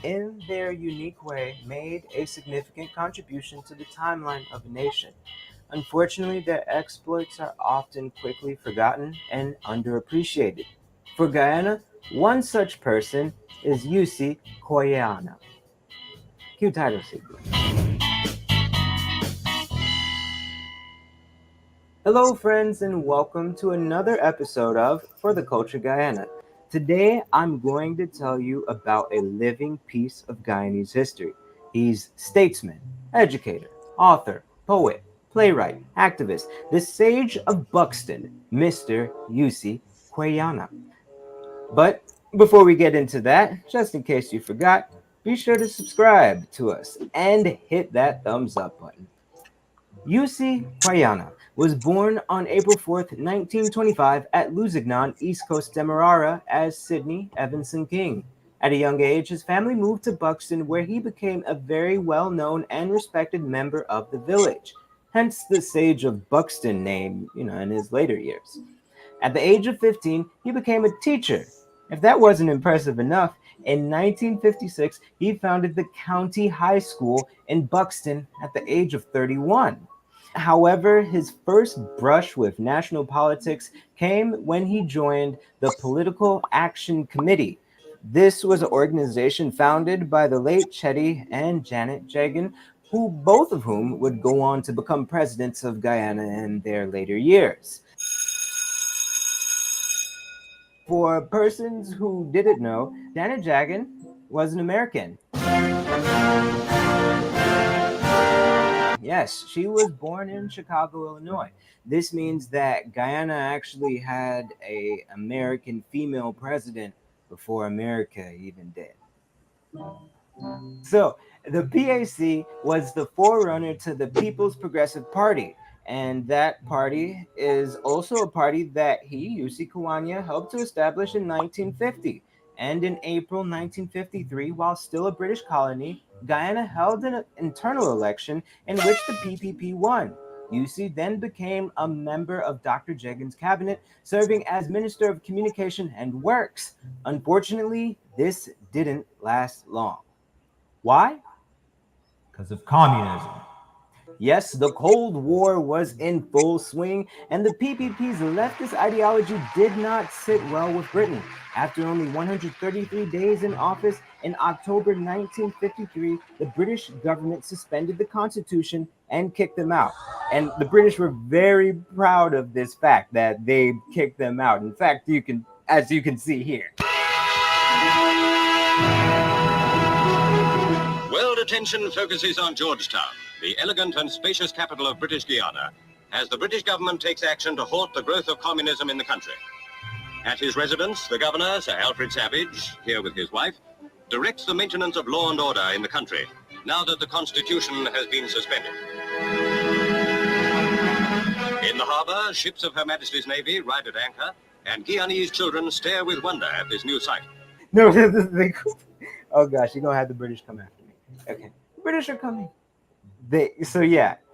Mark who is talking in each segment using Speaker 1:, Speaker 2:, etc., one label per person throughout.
Speaker 1: in their unique way, made a significant contribution to the timeline of a nation. Unfortunately, their exploits are often quickly forgotten and underappreciated. For Guyana, one such person is Eusi Kwayana. Cue title sequence. Hello, friends, and welcome to another episode of For the Culture Guyana. Today, I'm going to tell you about a living piece of Guyanese history. He's statesman, educator, author, poet, playwright, activist, the sage of Buxton, Mr. Eusi Kwayana. But before we get into that, just in case you forgot, be sure to subscribe to us and hit that thumbs up button. Eusi Kwayana was born on April 4th, 1925 at Lusignan, East Coast Demerara as Sidney Evanson King. At a young age, his family moved to Buxton where he became a very well-known and respected member of the village, hence the Sage of Buxton name, in his later years. At the age of 15, he became a teacher. If that wasn't impressive enough, in 1956, he founded the County High School in Buxton at the age of 31. However, his first brush with national politics came when he joined the Political Action Committee. This was an organization founded by the late Chetty and Janet Jagan, who both of whom would go on to become presidents of Guyana in their later years. For persons who didn't know, Janet Jagan was an American. Yes, she was born in Chicago, Illinois. This means that Guyana actually had an American female president before America even did. So, the PAC was the forerunner to the People's Progressive Party, and that party is also a party that Eusi Kwayana, helped to establish in 1950. And in April 1953, while still a British colony, Guyana held an internal election in which the PPP won. Eusi then became a member of Dr. Jagan's cabinet, serving as Minister of Communication and Works. Unfortunately, this didn't last long. Why?
Speaker 2: Because of communism.
Speaker 1: Yes, the Cold War was in full swing, and the PPP's leftist ideology did not sit well with Britain. After only 133 days in office, in October 1953, the British government suspended the Constitution and kicked them out. And the British were very proud of this fact that they kicked them out. In fact, as you can see here.
Speaker 3: World attention focuses on Georgetown, the elegant and spacious capital of British Guiana, as the British government takes action to halt the growth of communism in the country. At his residence, the governor, Sir Alfred Savage, here with his wife, directs the maintenance of law and order in the country, now that the Constitution has been suspended. In the harbor, ships of Her Majesty's Navy ride at anchor, and Guyanese children stare with wonder at this new sight.
Speaker 1: No, oh gosh, you're gonna have the British come after me. Okay, the British are coming.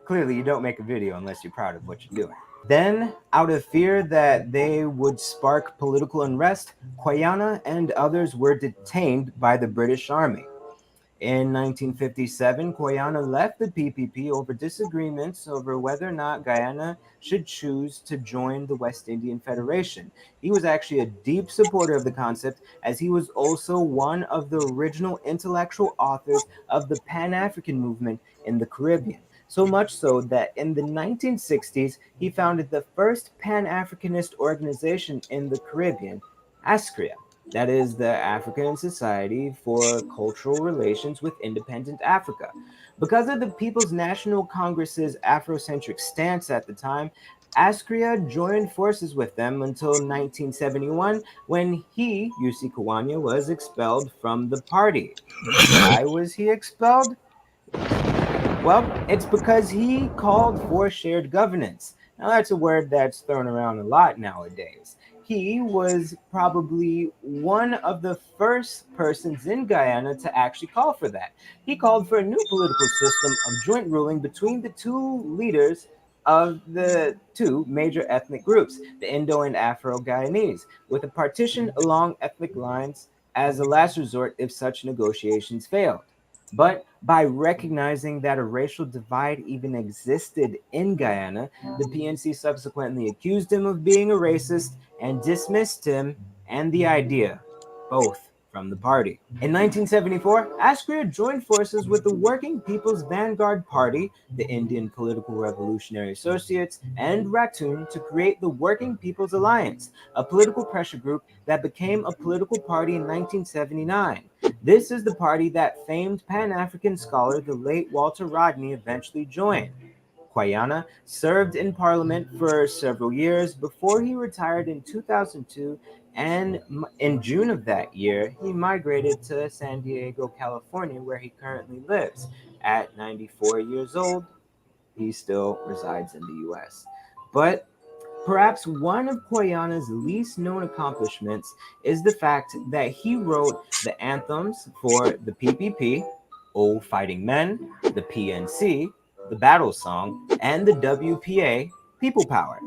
Speaker 1: Clearly you don't make a video unless you're proud of what you're doing. Then, out of fear that they would spark political unrest, Kwayana and others were detained by the British Army. In 1957, Kwayana left the PPP over disagreements over whether or not Guyana should choose to join the West Indian Federation. He was actually a deep supporter of the concept, as he was also one of the original intellectual authors of the Pan-African movement in the Caribbean. So much so that in the 1960s, he founded the first Pan-Africanist organization in the Caribbean, ASCRIA. That is the African Society for Cultural Relations with Independent Africa. Because of the People's National Congress's Afrocentric stance at the time, ASCRIA joined forces with them until 1971, when Eusi Kwayana, was expelled from the party. Why was he expelled? Well, it's because he called for shared governance. Now, that's a word that's thrown around a lot nowadays. He was probably one of the first persons in Guyana to actually call for that. He called for a new political system of joint ruling between the two leaders of the two major ethnic groups, the Indo and Afro-Guyanese, with a partition along ethnic lines as a last resort if such negotiations failed. But by recognizing that a racial divide even existed in Guyana, the PNC subsequently accused him of being a racist and dismissed him and the idea, both from the party. In 1974, Askria joined forces with the Working People's Vanguard Party, the Indian Political Revolutionary Associates, and Ratoon to create the Working People's Alliance, a political pressure group that became a political party in 1979. This is the party that famed Pan-African scholar the late Walter Rodney eventually joined. Kwayana served in parliament for several years before he retired in 2002, and in June of that year, he migrated to San Diego, California, where he currently lives. At 94 years old, he still resides in the US. But perhaps one of Kwayana's least known accomplishments is the fact that he wrote the anthems for the PPP, Old Fighting Men, the PNC, the Battle Song, and the WPA, People Power.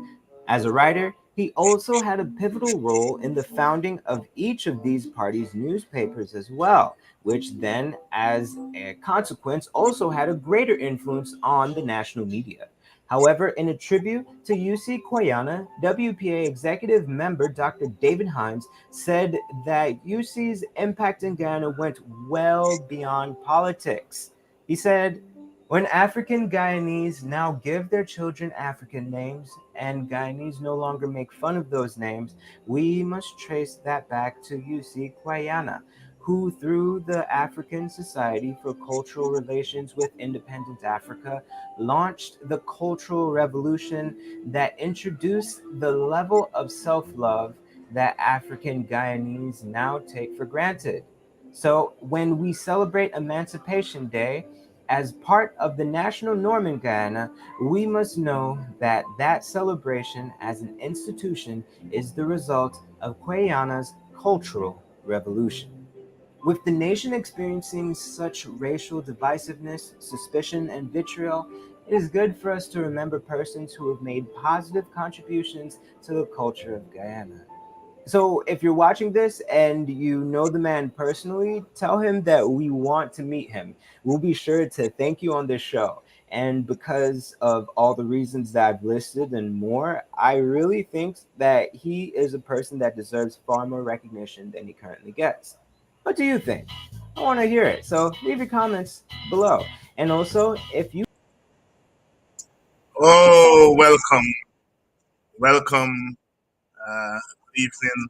Speaker 1: As a writer, he also had a pivotal role in the founding of each of these parties' newspapers as well, which then, as a consequence, also had a greater influence on the national media. However, in a tribute to Eusi Kwayana, WPA executive member Dr. David Hinds said that Eusi's impact in Guyana went well beyond politics. He said, when African Guyanese now give their children African names and Guyanese no longer make fun of those names, we must trace that back to Eusi Kwayana, who through the African Society for Cultural Relations with Independent Africa launched the Cultural Revolution that introduced the level of self-love that African Guyanese now take for granted. So when we celebrate Emancipation Day as part of the national norm in Guyana, we must know that that celebration as an institution is the result of Kwayana's cultural revolution. With the nation experiencing such racial divisiveness, suspicion, and vitriol, it is good for us to remember persons who have made positive contributions to the culture of Guyana. So if you're watching this and you know the man personally, tell him that we want to meet him. We'll be sure to thank you on this show. And because of all the reasons that I've listed and more, I really think that he is a person that deserves far more recognition than he currently gets. What do you think? I want to hear it. So leave your comments below. And also, if you
Speaker 4: Oh, welcome. Welcome. Good evening.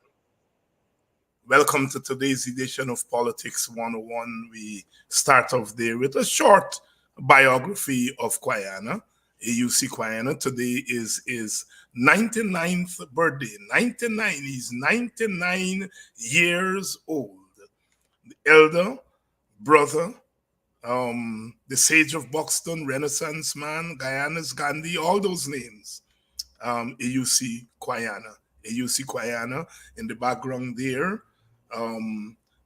Speaker 4: Welcome to today's edition of Politics 101. We start off there with a short biography of Kwayana, Eusi Kwayana. Today is his 99th birthday. 99. He's 99 years old. The elder brother, the Sage of Buxton, Renaissance man, Guyana's Gandhi, all those names. Eusi Kwayana. Eusi Kwayana in the background there.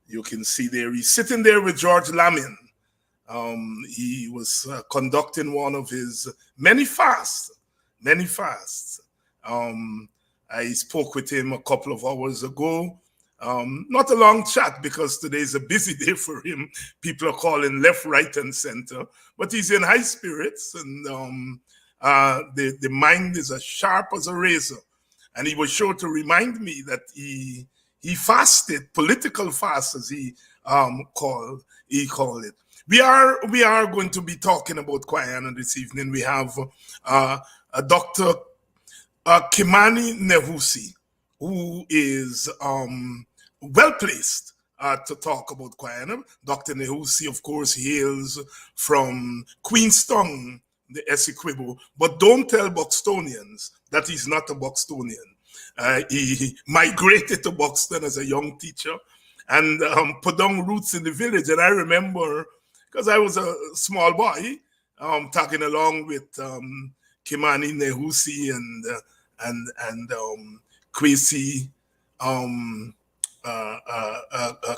Speaker 4: You can see there, he's sitting there with George Lamin. He was conducting one of his many fasts. I spoke with him a couple of hours ago. Not a long chat because today's a busy day for him. People are calling left, right, and center. But he's in high spirits, and the mind is as sharp as a razor. And he was sure to remind me that he fasted, political fast, as he called it. We are going to be talking about Kwayana this evening. We have Dr. Kimani Nehusi, who is well placed to talk about Kwayana. Dr. Nehusi, of course, hails from Queenstown, the Essequibo, but don't tell Buxtonians that he's not a Buxtonian. He migrated to Buxton as a young teacher and put down roots in the village. And I remember, because I was a small boy, talking along with Kimani Nehusi and Kwesi,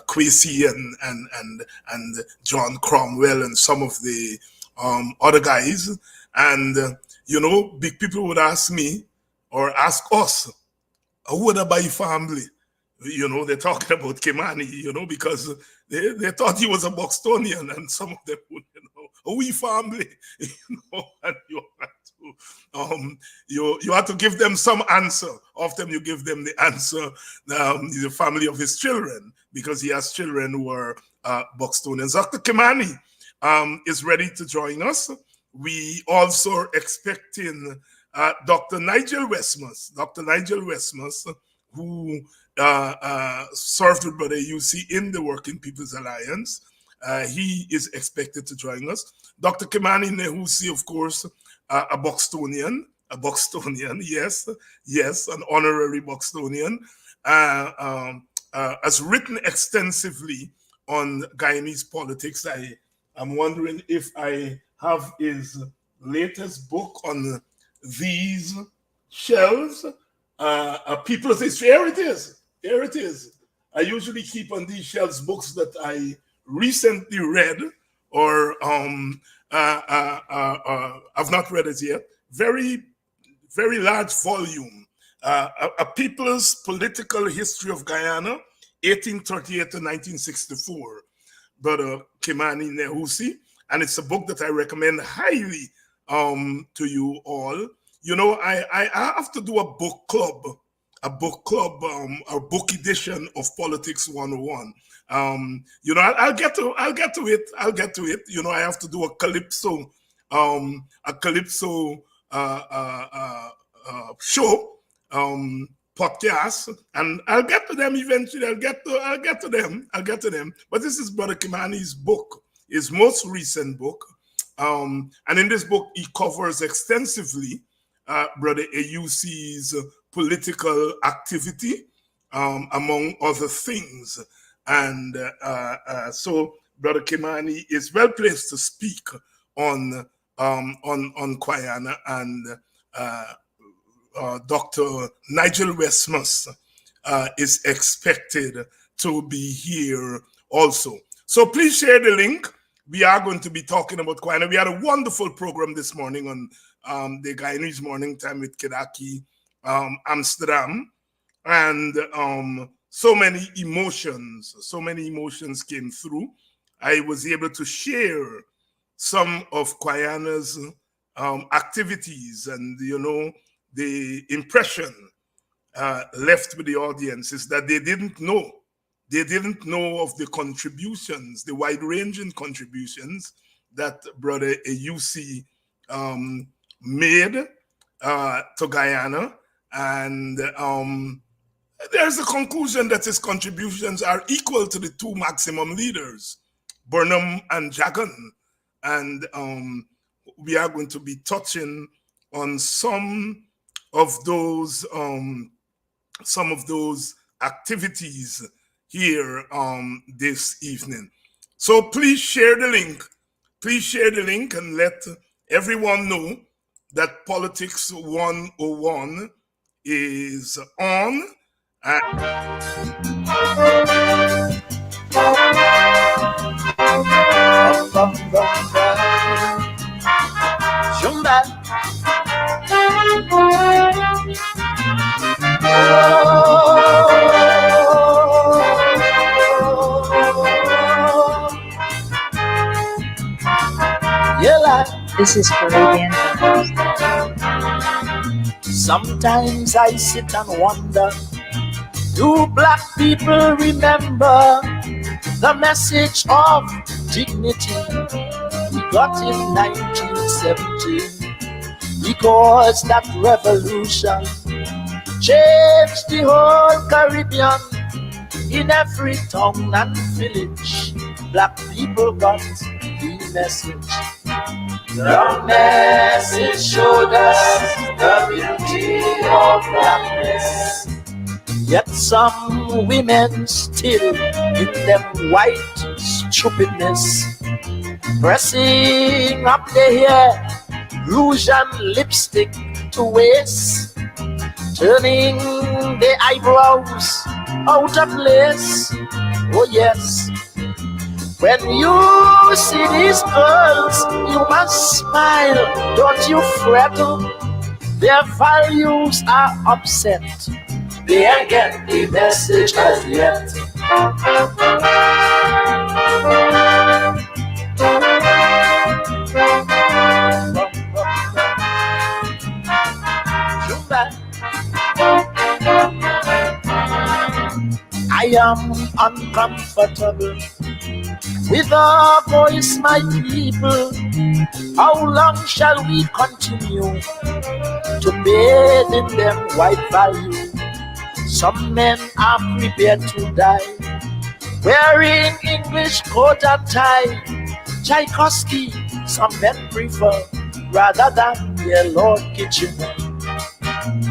Speaker 4: Kwesi and John Cromwell and some of the other guys. And, big people would ask me or ask us, who would I buy family? they're talking about Kimani, because they thought he was a Bostonian, and some of them would, we family, and you had to give them some answer. Often you give them the answer, the family of his children, because he has children who are Bostonians. Dr. Kimani is ready to join us. We also are expecting Dr. Nigel Westmaas. Dr. Nigel Westmaas, who served with Brother Eusi in the Working People's Alliance. He is expected to join us. Dr. Kimani Nehusi, of course, a Bostonian, yes, an honorary Bostonian, has written extensively on Guyanese politics. I am wondering if I have his latest book on these shelves. People's history. Here it is. I usually keep on these shelves books that I recently read or I've not read it yet. Very, very large volume. A People's Political History of Guyana, 1838 to 1964. Brother Kimani Nehusi. And it's a book that I recommend highly to you all. I have to do a book club, a book edition of Politics 101. I'll get to it. I have to do a calypso show, podcast, and I'll get to them eventually. I'll get to them. But this is Brother Kimani's book, his most recent book. And in this book, he covers extensively Brother Eusi's political activity, among other things. And so Brother Kimani is well placed to speak on Kwayana, and Dr. Nigel Westmaas is expected to be here also. So please share the link. We are going to be talking about Kwayana. We had a wonderful program this morning on the Guyanese Morning Time with Kedaki, Amsterdam, and so many emotions came through. I was able to share some of Kwayana's activities, and the impression left with the audience is that they didn't know of the contributions, the wide-ranging contributions that Brother Eusi made to Guyana, and there's a conclusion that his contributions are equal to the two maximum leaders, Burnham and Jagan, and we are going to be touching on some of those activities here this evening. So please share the link. And let everyone know that Politics 101 is on.
Speaker 5: This is Caribbean. Sometimes I sit and wonder, do black people remember the message of dignity we got in 1917? Because that revolution changed the whole Caribbean. In every town and village, black people got the message. The message showed us the beauty of blackness. Yet some women still in them white stupidness, pressing up their hair, rouge and lipstick to waste, turning their eyebrows out of place. Oh yes. When you see these girls, you must smile, don't you fret. Their values are upset they ain't get the message as yet. I am uncomfortable with our voice, my people. How long shall we continue to bathe in them white value? Some men are prepared to die wearing English coat and tie. Tchaikovsky, some men prefer rather than their Lord Kitchener.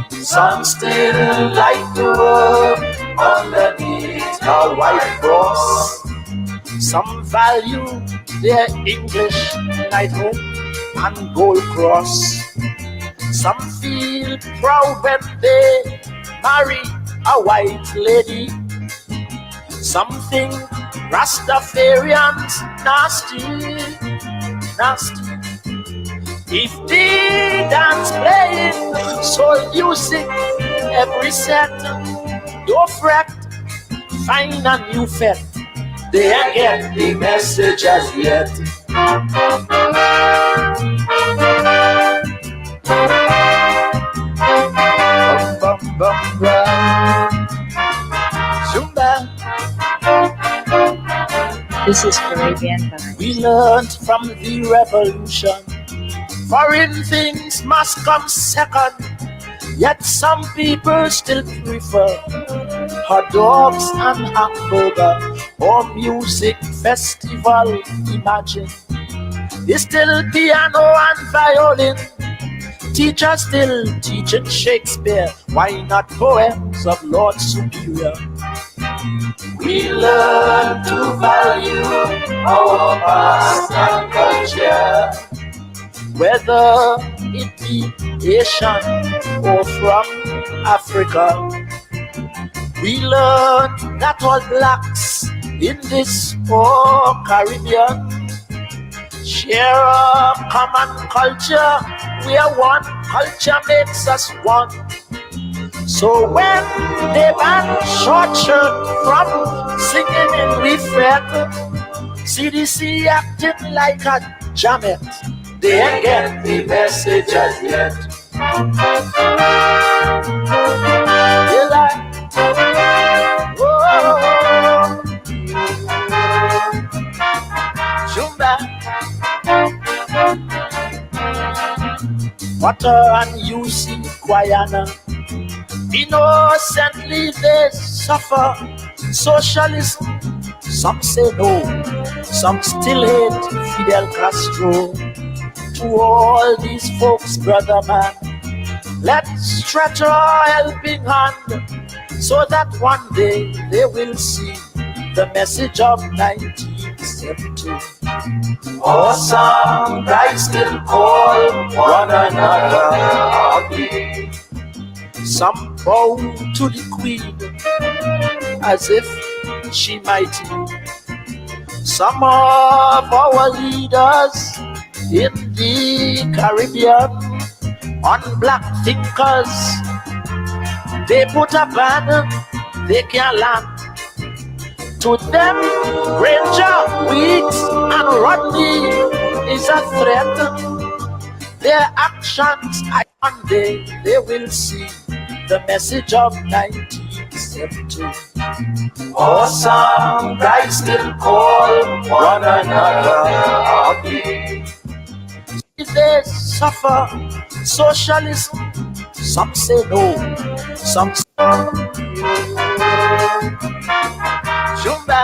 Speaker 5: Some still like to work underneath a white cross. Some value their English knighthood and gold cross. Some feel proud when they marry a white lady. Some think Rastafarians nasty, nasty. If the dance playing, so Eusi every set. Don't fret, find a new fet. They ain't get the message as yet. Bum, bum, bum, bum. Zumba.
Speaker 6: This is Caribbean Vibes.
Speaker 5: We learned from the revolution. Foreign things must come second. Yet some people still prefer hot dogs and hamburger or music festival. Imagine it's still piano and violin. Teachers still teaching Shakespeare. Why not poems of Lord Superior? We learn to value our past and culture, whether it be Asian or from Africa. We learn that all blacks in this whole Caribbean share a common culture, where one culture makes us one. So when they ban short shirt from singing in refrain, CDC acting like a jamet, they ain't get the message as yet. They like, whoa, Zumba. Water and Eusi, Kwayana, innocently they suffer socialism. Some say no, some still hate Fidel Castro. To all these folks, brother man, let's stretch our helping hand, so that one day they will see the message of 1970. Awesome guys still call one another ugly. Some bow to the Queen as if she might be. Some of our leaders in the Caribbean on black thinkers, they put a ban, they can't land. To them, Ranger, Weeks and Rodney is a threat. Their actions, one day they will see the message of 1970. Awesome guys still call one another ugly. If they suffer socialism, some say no, some say Zumba.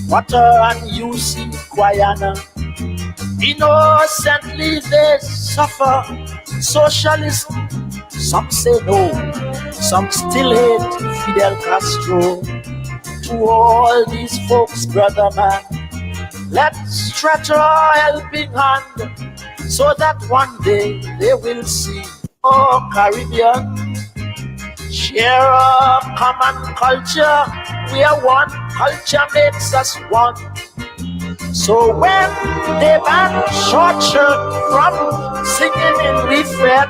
Speaker 5: Water and Eusi, Kwayana, innocently they suffer socialism. Some say no, some still hate Fidel Castro. To all these folks, brother man, let's stretch our helping hand, so that one day they will see our Caribbean share a common culture, where one culture makes us one. So when they ban short shirt from singing in refrain,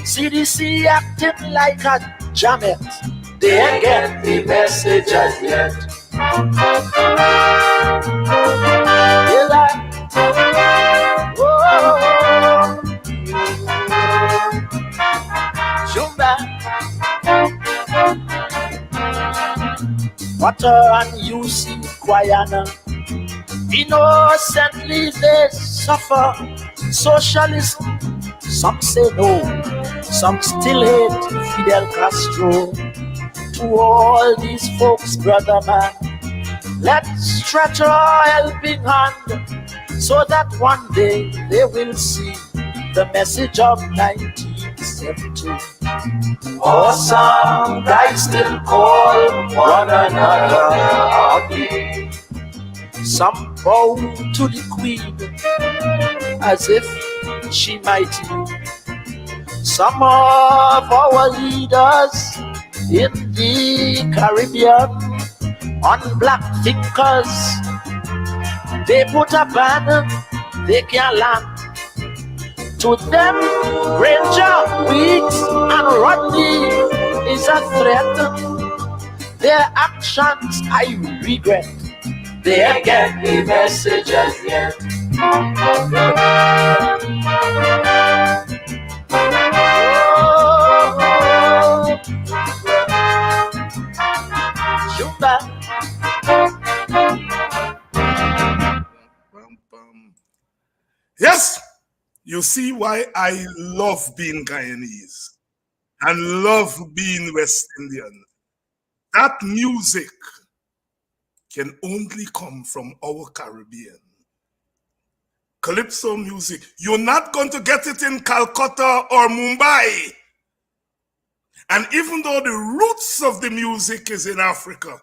Speaker 5: CDC acting like a jamet. They ain't get the message as yet. Hear that? Oh, Jumba. Water and Eusi, Kwayana. Innocently they suffer. Socialism, some say no, some still hate Fidel Castro. To all these folks, brother man, let's stretch our helping hand so that one day they will see the message of 1970. Or some guys still call one another ugly. Some bow to the queen as if she might be. Some of our leaders in the Caribbean on black thinkers, they put a ban, they can't land. To them, Ranger, Weeks, and Rodney is a threat. Their actions I regret. They ain't get the message as yet.
Speaker 4: Yes, you see why I love being Guyanese and love being West Indian. That music can only come from our Caribbean. Calypso music, you're not going to get it in Calcutta or Mumbai. And even though the roots of the music is in Africa,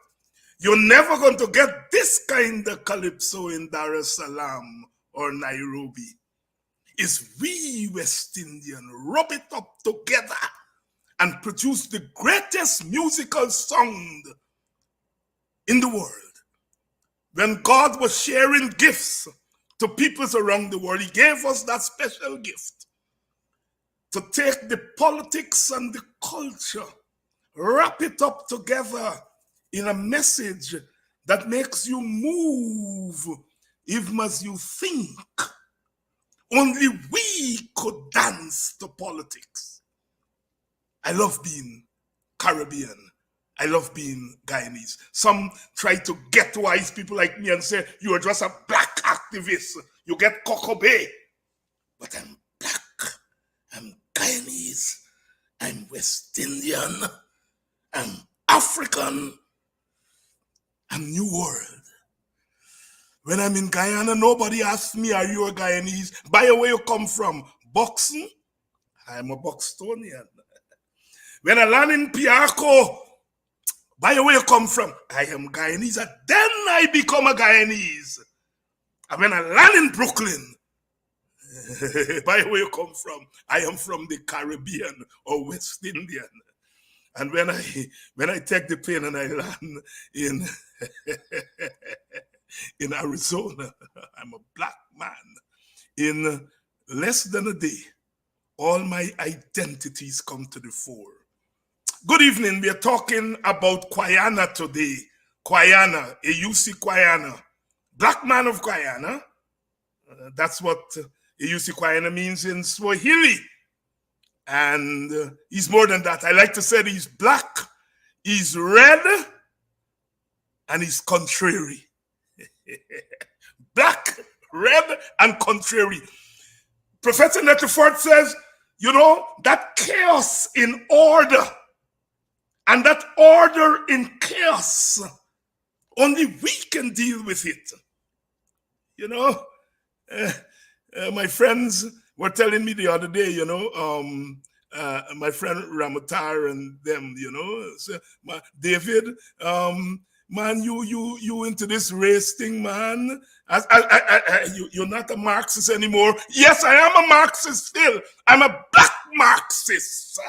Speaker 4: you're never going to get this kind of calypso in Dar es Salaam or Nairobi. It's we West Indian rub it up together and produce the greatest musical sound in the world. When God was sharing gifts to peoples around the world, he gave us that special gift to take the politics and the culture, wrap it up together in a message that makes you move even as you think. Only we could dance to politics. I love being Caribbean. I love being Guyanese. Some try to get wise people like me and say, you are just a black activist. You get Coco Bay. But I'm black. I'm Guyanese. I'm West Indian. I'm African. I'm New World. When I'm in Guyana, nobody asks me, are you a Guyanese? By the way you come from? Boxing? I'm a Buxtonian. When I land in Piarco, by the way you come from? I am Guyanese. And then I become a Guyanese. And when I land in Brooklyn, by the way you come from? I am from the Caribbean or West Indian. And when I take the plane and I land in in Arizona, I'm a black man. In less than a day, all my identities come to the fore. Good evening. We are talking about Kwayana today. Kwayana, Eusi Kwayana, black man of Guyana. That's what Eusi Kwayana means in Swahili. And he's more than that. I like to say that he's black, he's red, and he's contrary. Black, red, and contrary. Professor Nettleford says, you know, that chaos in order and that order in chaos, only we can deal with it. You know, my friends were telling me the other day, you know, my friend Ramatar and them, you know, so, David, man, you into this race thing, man. You're not a Marxist anymore. Yes, I am a Marxist still. I'm a black Marxist.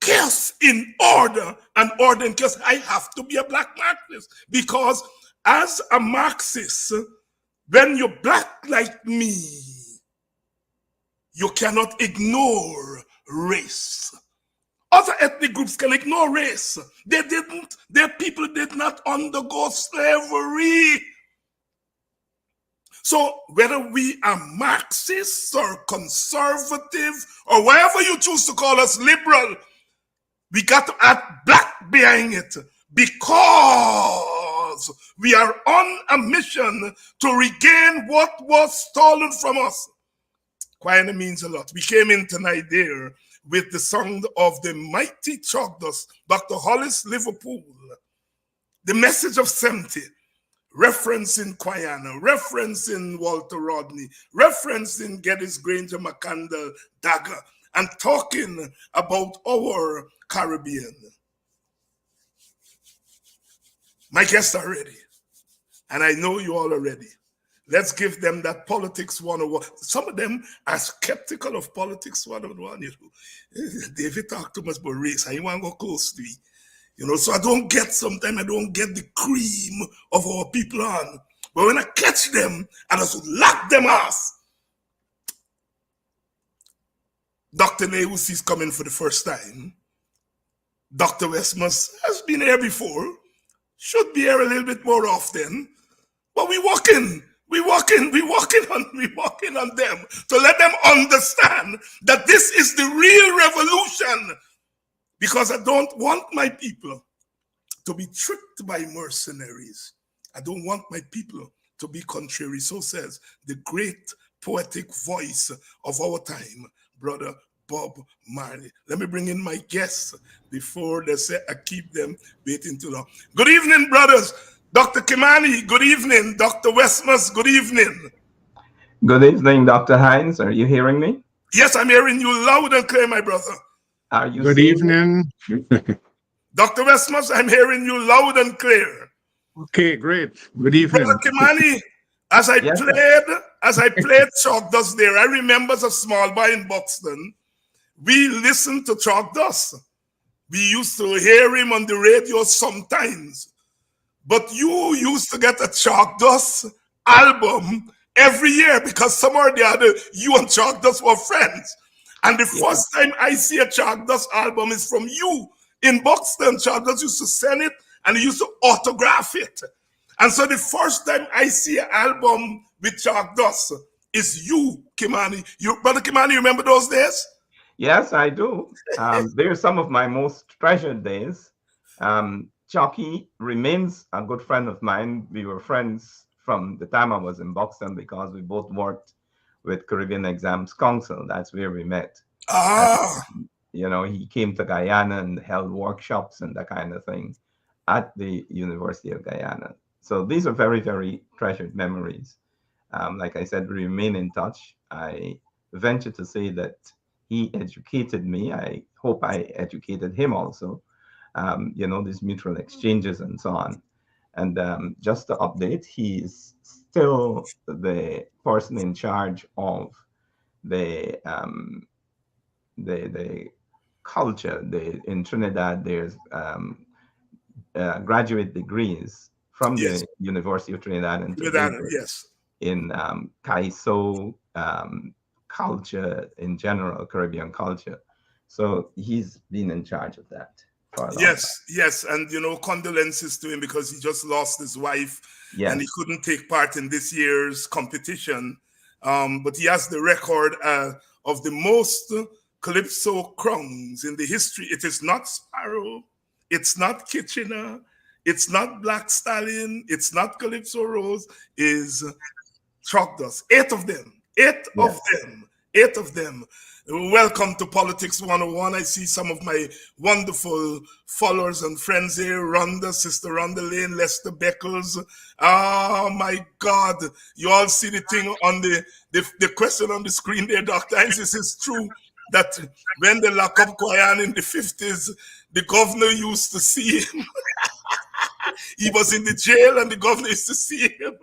Speaker 4: Chaos in order and order in chaos. I have to be a black Marxist because as a Marxist, when you're black like me, you cannot ignore race. Other ethnic groups can ignore race. They didn't. Their people did not undergo slavery. So whether we are Marxists or conservative or whatever you choose to call us, liberal, we got to add black behind it because we are on a mission to regain what was stolen from us. Kwayana means a lot. We came in tonight there with the song of the mighty Chogdos, Dr. Hollis, Liverpool, the message of 70, referencing Kwayana, referencing Walter Rodney, referencing Geddes Granger McCandle Dagger, and talking about our Caribbean. My guests are ready, and I know you all are ready. Let's give them that politics 101. Some of them are skeptical of politics 101. You know, David talked too much about race. I want to go close to it. You know, so sometimes I don't get the cream of our people on. But when I catch them, and I should lock them off. Dr. Nehusi is coming for the first time. Dr. Westmaas has been here before. Should be here a little bit more often. But we walking on them to let them understand that this is the real revolution. Because I don't want my people to be tricked by mercenaries. I don't want my people to be contrary. So says the great poetic voice of our time, Brother Bob Marley. Let me bring in my guests before they say I keep them waiting too long. Good evening, brothers. Dr. Kimani, good evening. Dr. Westmaas, good evening.
Speaker 7: Good evening, Dr. Hines. Are you hearing me?
Speaker 4: Yes, I'm hearing you loud and clear, my brother.
Speaker 7: Are you
Speaker 8: Good evening.
Speaker 4: Dr. Westmaas, I'm hearing you loud and clear.
Speaker 8: Okay, great. Good evening.
Speaker 4: Brother Kimani, as I played Chalk Dust there, I remember as a small boy in Buxton, we listened to Chalk Dust. We used to hear him on the radio sometimes. But you used to get a Chalk Dust album every year because somewhere or the other, you and Chalk Dust were friends. And the first time I see a Chalk Dust album is from you in Buxton. Chalk Dust used to send it and he used to autograph it. And so the first time I see an album with Chalk Dust is you, Kimani. Brother Kimani, you remember those days?
Speaker 7: Yes, I do. They're some of my most treasured days. Chalky remains a good friend of mine. We were friends from the time I was in Buxton because we both worked with Caribbean Exams Council. That's where we met. You know, he came to Guyana and held workshops and that kind of thing at the University of Guyana. So these are very, very treasured memories. Like I said, we remain in touch. I venture to say that he educated me. I hope I educated him also. You know, these mutual exchanges and so on. And just to update, he is still the person in charge of the culture. In Trinidad, there's graduate degrees from the University of Trinidad and Tobago in Kaiso culture in general, Caribbean culture. So he's been in charge of that.
Speaker 4: Yes, and you know, condolences to him because he just lost his wife and he couldn't take part in this year's competition. But he has the record of the most Calypso crowns in the history. It is not Sparrow, it's not Kitchener, it's not Black Stallion, it's not Calypso Rose, is Chalk Dust. 8 of them. 8 of them. Welcome to Politics 101. I see some of my wonderful followers and friends here. Rhonda, Sister Rhonda Lane, Lester Beckles. Oh my God. You all see the thing on the question on the screen there, Dr. Hines. This is true that when they lock up Kwayana in the 50s, the governor used to see him. He was in the jail and the governor used to see him.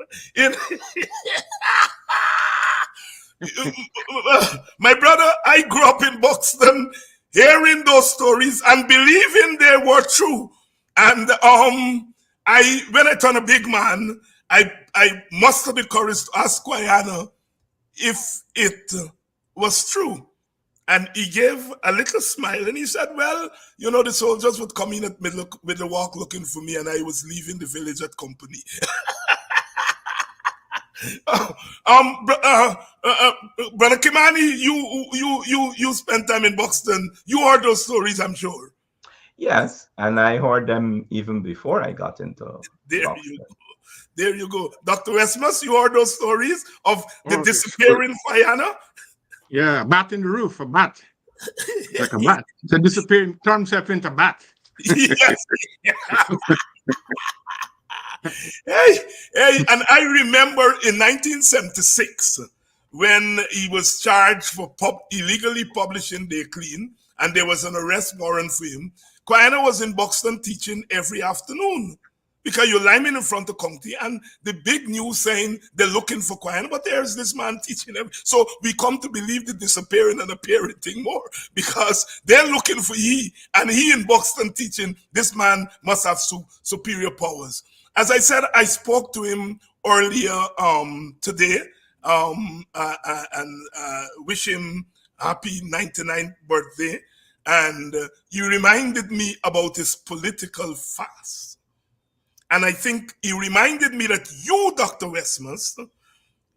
Speaker 4: My brother, I grew up in Buxton hearing those stories and believing they were true. And when I turned a big man, I mustered the courage to ask Kwayana if it was true. And he gave a little smile and he said, well, you know, the soldiers would come in at middle walk looking for me and I was leaving the village at company. Brother Kimani, you spent time in Buxton. You heard those stories, I'm sure.
Speaker 7: Yes, and I heard them even before I got into Buxton.
Speaker 4: There you go. Dr. Westmaas, you heard those stories of the disappearing Kwayana?
Speaker 8: Yeah, a bat in the roof, a bat. Like a bat. It's a disappearing, turn himself into a bat.
Speaker 4: Yes. Hey, and I remember in 1976 when he was charged for illegally publishing Day Clean, and there was an arrest warrant for him. Kwayana was in Buxton teaching every afternoon because you're lining in front of county and the big news saying they're looking for Kwayana, but there's this man teaching every. So we come to believe the disappearing and appearing thing more because they're looking for he, and he in Buxton teaching. This man must have superior powers. As I said, I spoke to him earlier today and wish him happy 99th birthday. And he reminded me about his political fast. And I think he reminded me that you, Dr. Westmaas,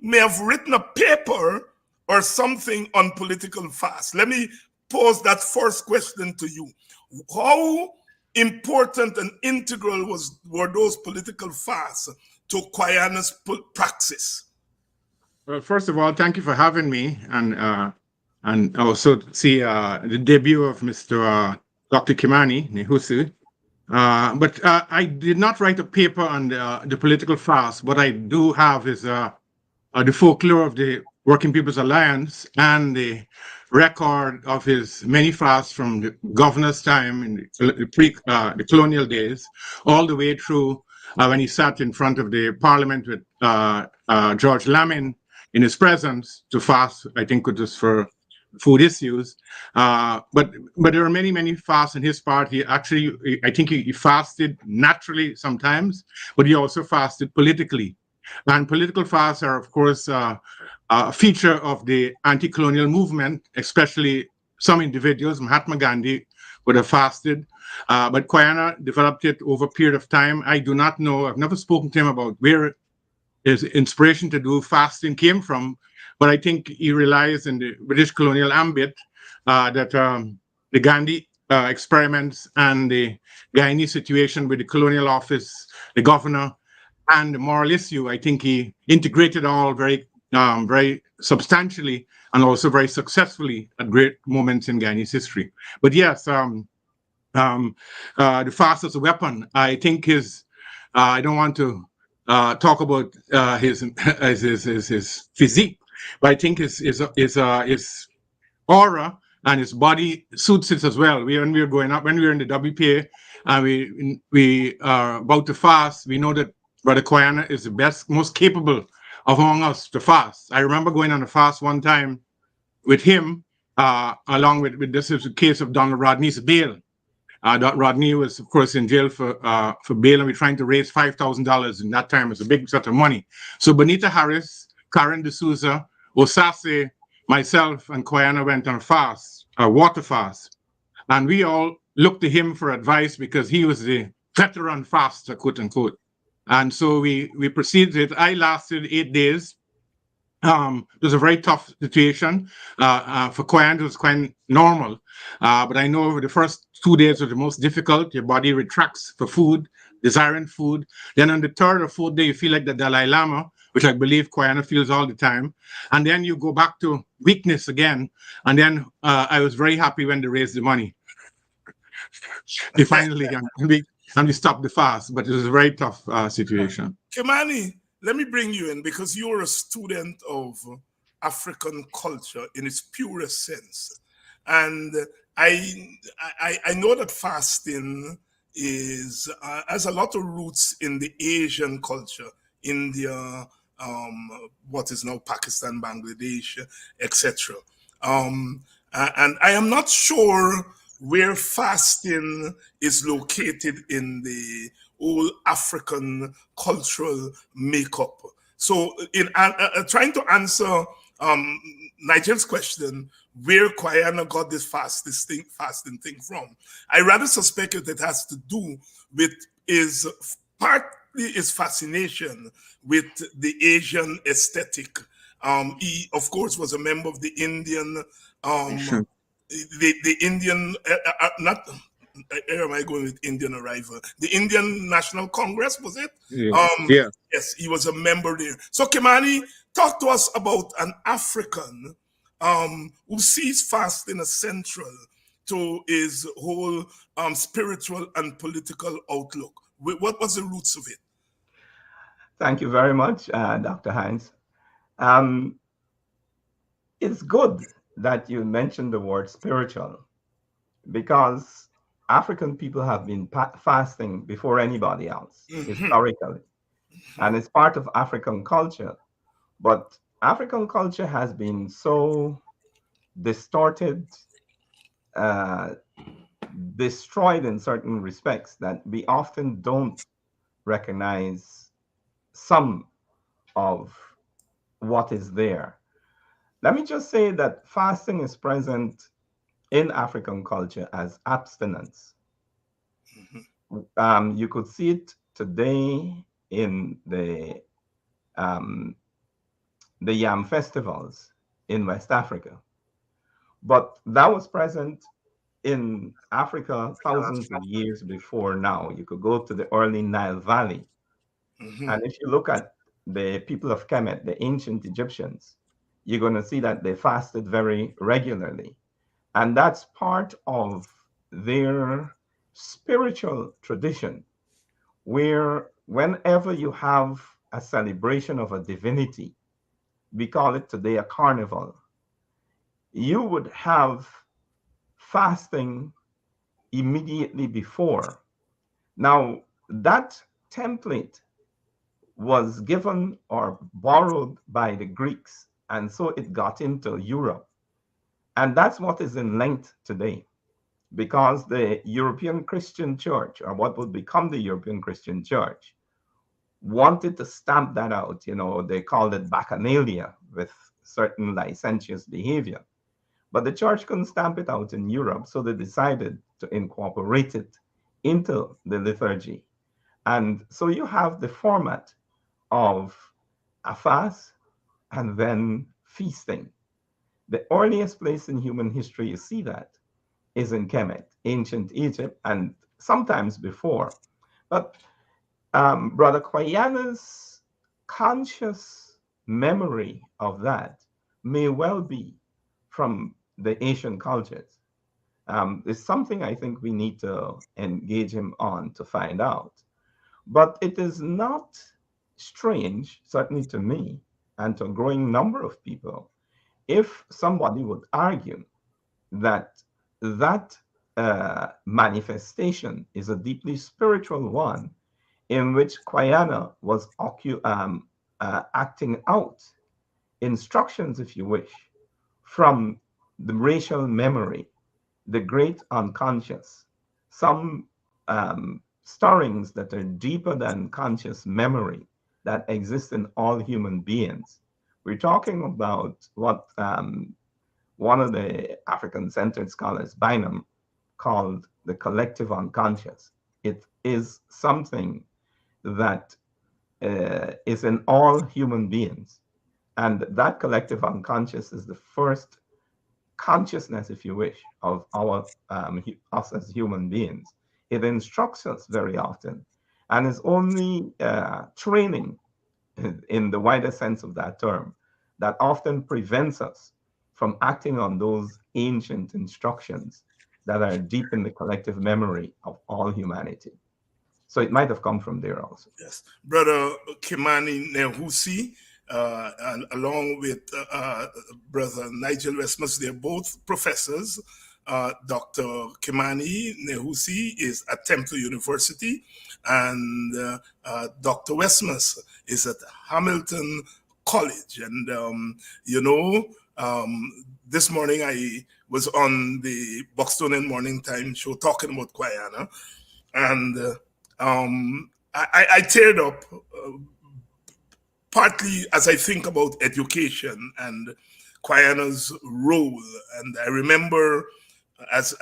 Speaker 4: may have written a paper or something on political fast. Let me pose that first question to you. How important and integral were those political fasts to Kwayana's praxis?
Speaker 8: Well, first of all, thank you for having me, and also see the debut of Mr. Dr. Kimani, Nehusi. But I did not write a paper on the political fast. What I do have is the folklore of the Working People's Alliance and the record of his many fasts from the governor's time in the colonial days, all the way through when he sat in front of the parliament with George Lamin in his presence to fast. I think it was for food issues, but there are many fasts in his part. I think he fasted naturally sometimes, but he also fasted politically. And political fasts are, of course, a feature of the anti-colonial movement, especially some individuals. Mahatma Gandhi would have fasted, but Kwayana developed it over a period of time. I do not know. I've never spoken to him about where his inspiration to do fasting came from, but I think he relies in the British colonial ambit that the Gandhi experiments and the Guyanese situation with the colonial office, the governor, and the moral issue. I think he integrated all very substantially and also very successfully at great moments in Guyanese history. But yes, the fast as a weapon. I think I don't want to talk about his physique, but I think his aura and his body suits it as well. When we were in the WPA and we are about to fast, we know that Brother Kwayana is the best, most capable of among us to fast. I remember going on a fast one time with him, along with this is the case of Donald Rodney's bail. Rodney was, of course, in jail for bail, and we're trying to raise $5,000 in that time. It's a big sort of money. So Bonita Harris, Karen D'Souza, Osase, myself, and Kwayana went on a fast, a water fast. And we all looked to him for advice because he was the veteran faster, quote unquote. And so we proceeded. I lasted 8 days. It was a very tough situation. For Kwayana, it was quite normal. But I know the first 2 days were the most difficult. Your body retracts for food, desiring food. Then on the third or fourth day, you feel like the Dalai Lama, which I believe Kwayana feels all the time. And then you go back to weakness again. And then I was very happy when they raised the money. They finally and we stopped the fast, but it was a very tough situation.
Speaker 4: Kimani, let me bring you in because you're a student of African culture in its purest sense. And I know that fasting has a lot of roots in the Asian culture, India, what is now Pakistan, Bangladesh, etc. And I am not sure where fasting is located in the whole African cultural makeup. So in trying to answer Nigel's question, where Kwayana got this fasting thing from. I rather suspect it has to do with partly his fascination with the Asian aesthetic. He, of course, was a member of the Indian, the Indian, not. Where am I going with Indian arrival? The Indian National Congress, was it?
Speaker 8: Yeah.
Speaker 4: Yes, he was a member there. So, Kimani, talk to us about an African who sees fasting as central to his whole spiritual and political outlook. What was the roots of it?
Speaker 7: Thank you very much, Dr. Hines. It's good that you mentioned the word spiritual, because African people have been fasting before anybody else, historically. And it's part of African culture. But African culture has been so distorted, destroyed in certain respects, that we often don't recognize some of what is there. Let me just say that fasting is present in African culture as abstinence. You could see it today in the yam festivals in West Africa. But that was present in Africa thousands of years before now. You could go to the early Nile Valley. And if you look at the people of Kemet, the ancient Egyptians, you're going to see that they fasted very regularly. And that's part of their spiritual tradition, where whenever you have a celebration of a divinity, we call it today a carnival, you would have fasting immediately before. Now, that template was given or borrowed by the Greeks, and so it got into Europe. And that's what is in Lent today, because the European Christian Church, or what would become the European Christian Church, wanted to stamp that out. You know, they called it bacchanalia, with certain licentious behavior. But the church couldn't stamp it out in Europe, so they decided to incorporate it into the liturgy. And so you have the format of a fast and then feasting. The earliest place in human history you see that is in Kemet, ancient Egypt, and sometimes before. But Brother Kwayana's conscious memory of that may well be from the Asian cultures. It's something I think we need to engage him on to find out. But it is not strange, certainly to me, and to a growing number of people, if somebody would argue that that manifestation is a deeply spiritual one, in which Kwayana was acting out instructions, if you wish, from the racial memory, the great unconscious, some stirrings that are deeper than conscious memory that exist in all human beings. We're talking about what one of the African-centered scholars, Bynum, called the collective unconscious. It is something that is in all human beings. And that collective unconscious is the first consciousness, if you wish, of us as human beings. It instructs us very often, and is only training, in the wider sense of that term, that often prevents us from acting on those ancient instructions that are deep in the collective memory of all humanity. So it might have come from there also.
Speaker 4: Yes. Brother Kimani Nehusi, and along with Brother Nigel Westmaas, they're both professors. Dr. Kimani Nehusi is at Temple University, and Dr. Westmaas is at Hamilton College. And, this morning I was on the Bostonian Morning Time show talking about Kwayana, and I teared up partly as I think about education and Kwayana's role. And I remember as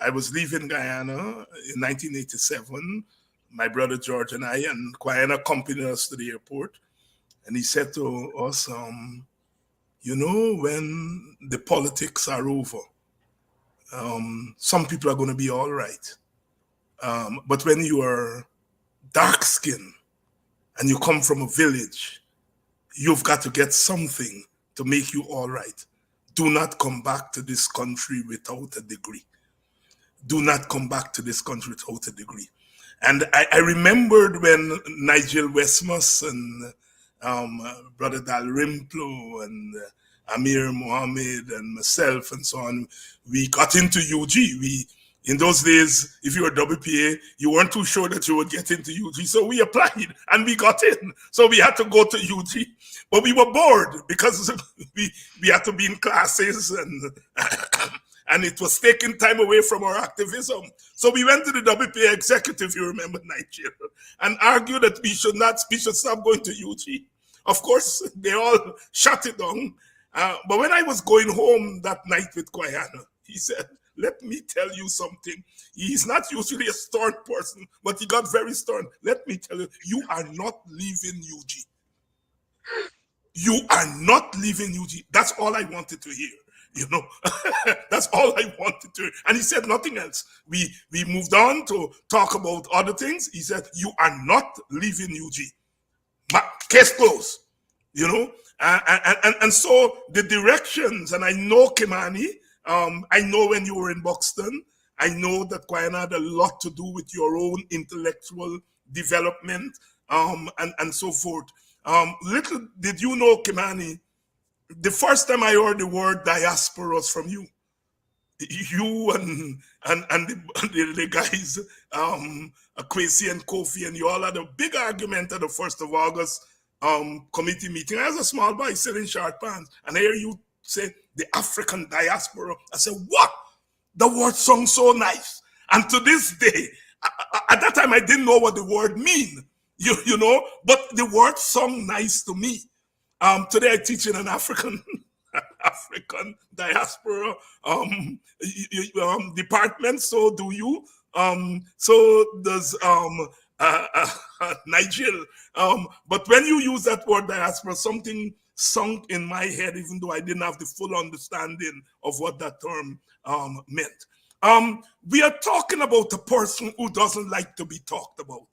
Speaker 4: I was leaving Guyana in 1987, my brother George and I, and Kwayana accompanied us to the airport. And he said to us, you know, when the politics are over, some people are going to be all right. But when you are dark skinned and you come from a village, you've got to get something to make you all right. Do not come back to this country without a degree. Do not come back to this country without a degree. And I remembered when Nigel Westmaas and Brother Dalrymple and Amir Mohammed and myself and so on, we got into UG. In those days, if you were WPA, you weren't too sure that you would get into UG. So we applied and we got in. So we had to go to UG. But we were bored because we had to be in classes and it was taking time away from our activism. So we went to the WPA executive, you remember, Nigel, and argued that we should stop going to UG. Of course, they all shut it down. But when I was going home that night with Kwayana, he said, let me tell you something. He's not usually a stern person, but he got very stern. Let me tell you, you are not leaving UG. You are not leaving UG. That's all I wanted to hear. You know, that's all I wanted to hear. And he said nothing else. We moved on to talk about other things. He said, you are not leaving UG. Case closed. You know, and so the directions, and I know Kimani, I know when you were in Buxton, I know that Kwayana had a lot to do with your own intellectual development, and so forth. Little did you know, Kimani, the first time I heard the word diaspora was from you. You and the guys, Kwesi and Kofi, and you all had a big argument at the 1st of August committee meeting. I was a small boy sitting in short pants, and I hear you say the African diaspora. I said, what? The word sounds so nice. And to this day, at that time I didn't know what the word mean, you know, but the word sound nice to me. Today I teach in an African diaspora department. So do you. So does Nigel. But when you use that word diaspora, something sunk in my head, even though I didn't have the full understanding of what that term meant. We are talking about a person who doesn't like to be talked about.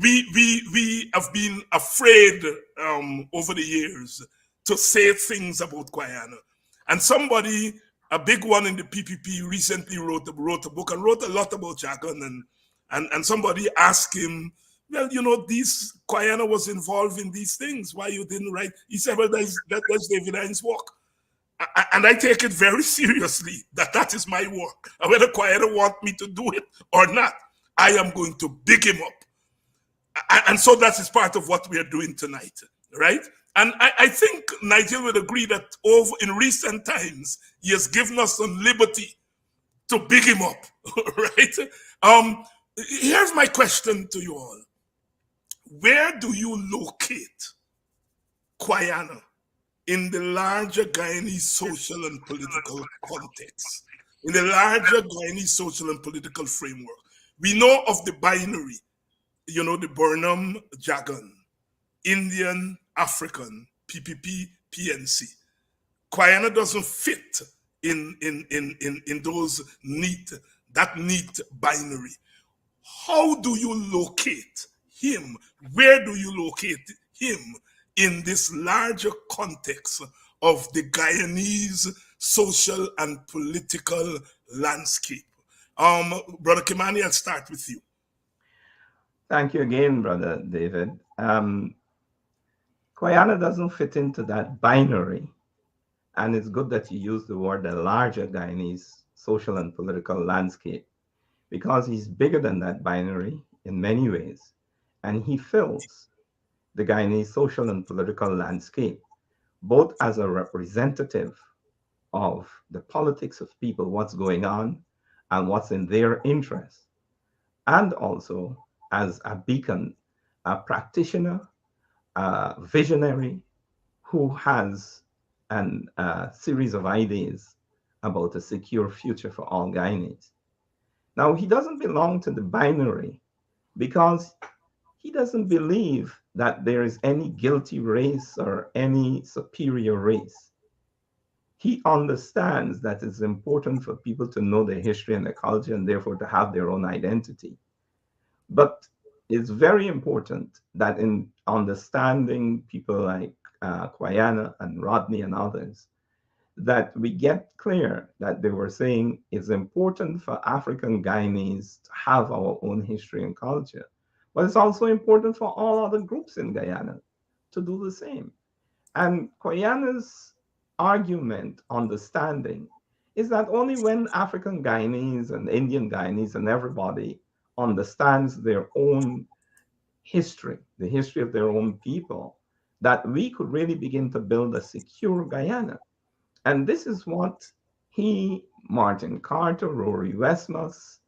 Speaker 4: We have been afraid over the years to say things about Kwayana. And somebody, a big one in the PPP, recently wrote a book and wrote a lot about Jagan. And somebody asked him, well, you know, Kwayana was involved in these things. Why you didn't write? He said, well, that's David Hines' work. And I take it very seriously that is my work. And whether Kwayana want me to do it or not, I am going to big him up. And so that is part of what we are doing tonight, right? And I think Nigel would agree that in recent times, he has given us some liberty to big him up, right? Here's my question to you all. Where do you locate Kwayana in the larger Guyanese social and political context? In the larger Guyanese social and political framework? We know of the binary, you know, the Burnham Jagan, Indian, African, PPP, PNC. Kwayana doesn't fit in that neat binary. How do you locate him? Where do you locate him in this larger context of the Guyanese social and political landscape? Brother Kimani, I'll start with you.
Speaker 7: Thank you again, Brother David. Kwayana doesn't fit into that binary. And it's good that you use the word the larger Guyanese social and political landscape, because he's bigger than that binary in many ways. And he fills the Guyanese social and political landscape, both as a representative of the politics of people, what's going on and what's in their interest, and also as a beacon, a practitioner, a visionary who has and a series of ideas about a secure future for all Guyanese. Now, he doesn't belong to the binary because he doesn't believe that there is any guilty race or any superior race. He understands that it's important for people to know their history and their culture and therefore to have their own identity. But it's very important that in understanding people like Kwayana and Rodney and others, that we get clear that they were saying it's important for African Guyanese to have our own history and culture. But it's also important for all other groups in Guyana to do the same. And Kwayana's argument, understanding, is that only when African Guyanese and Indian Guyanese and everybody understands their own history, the history of their own people, that we could really begin to build a secure Guyana. And this is what he, Martin Carter, Rory Westmaas,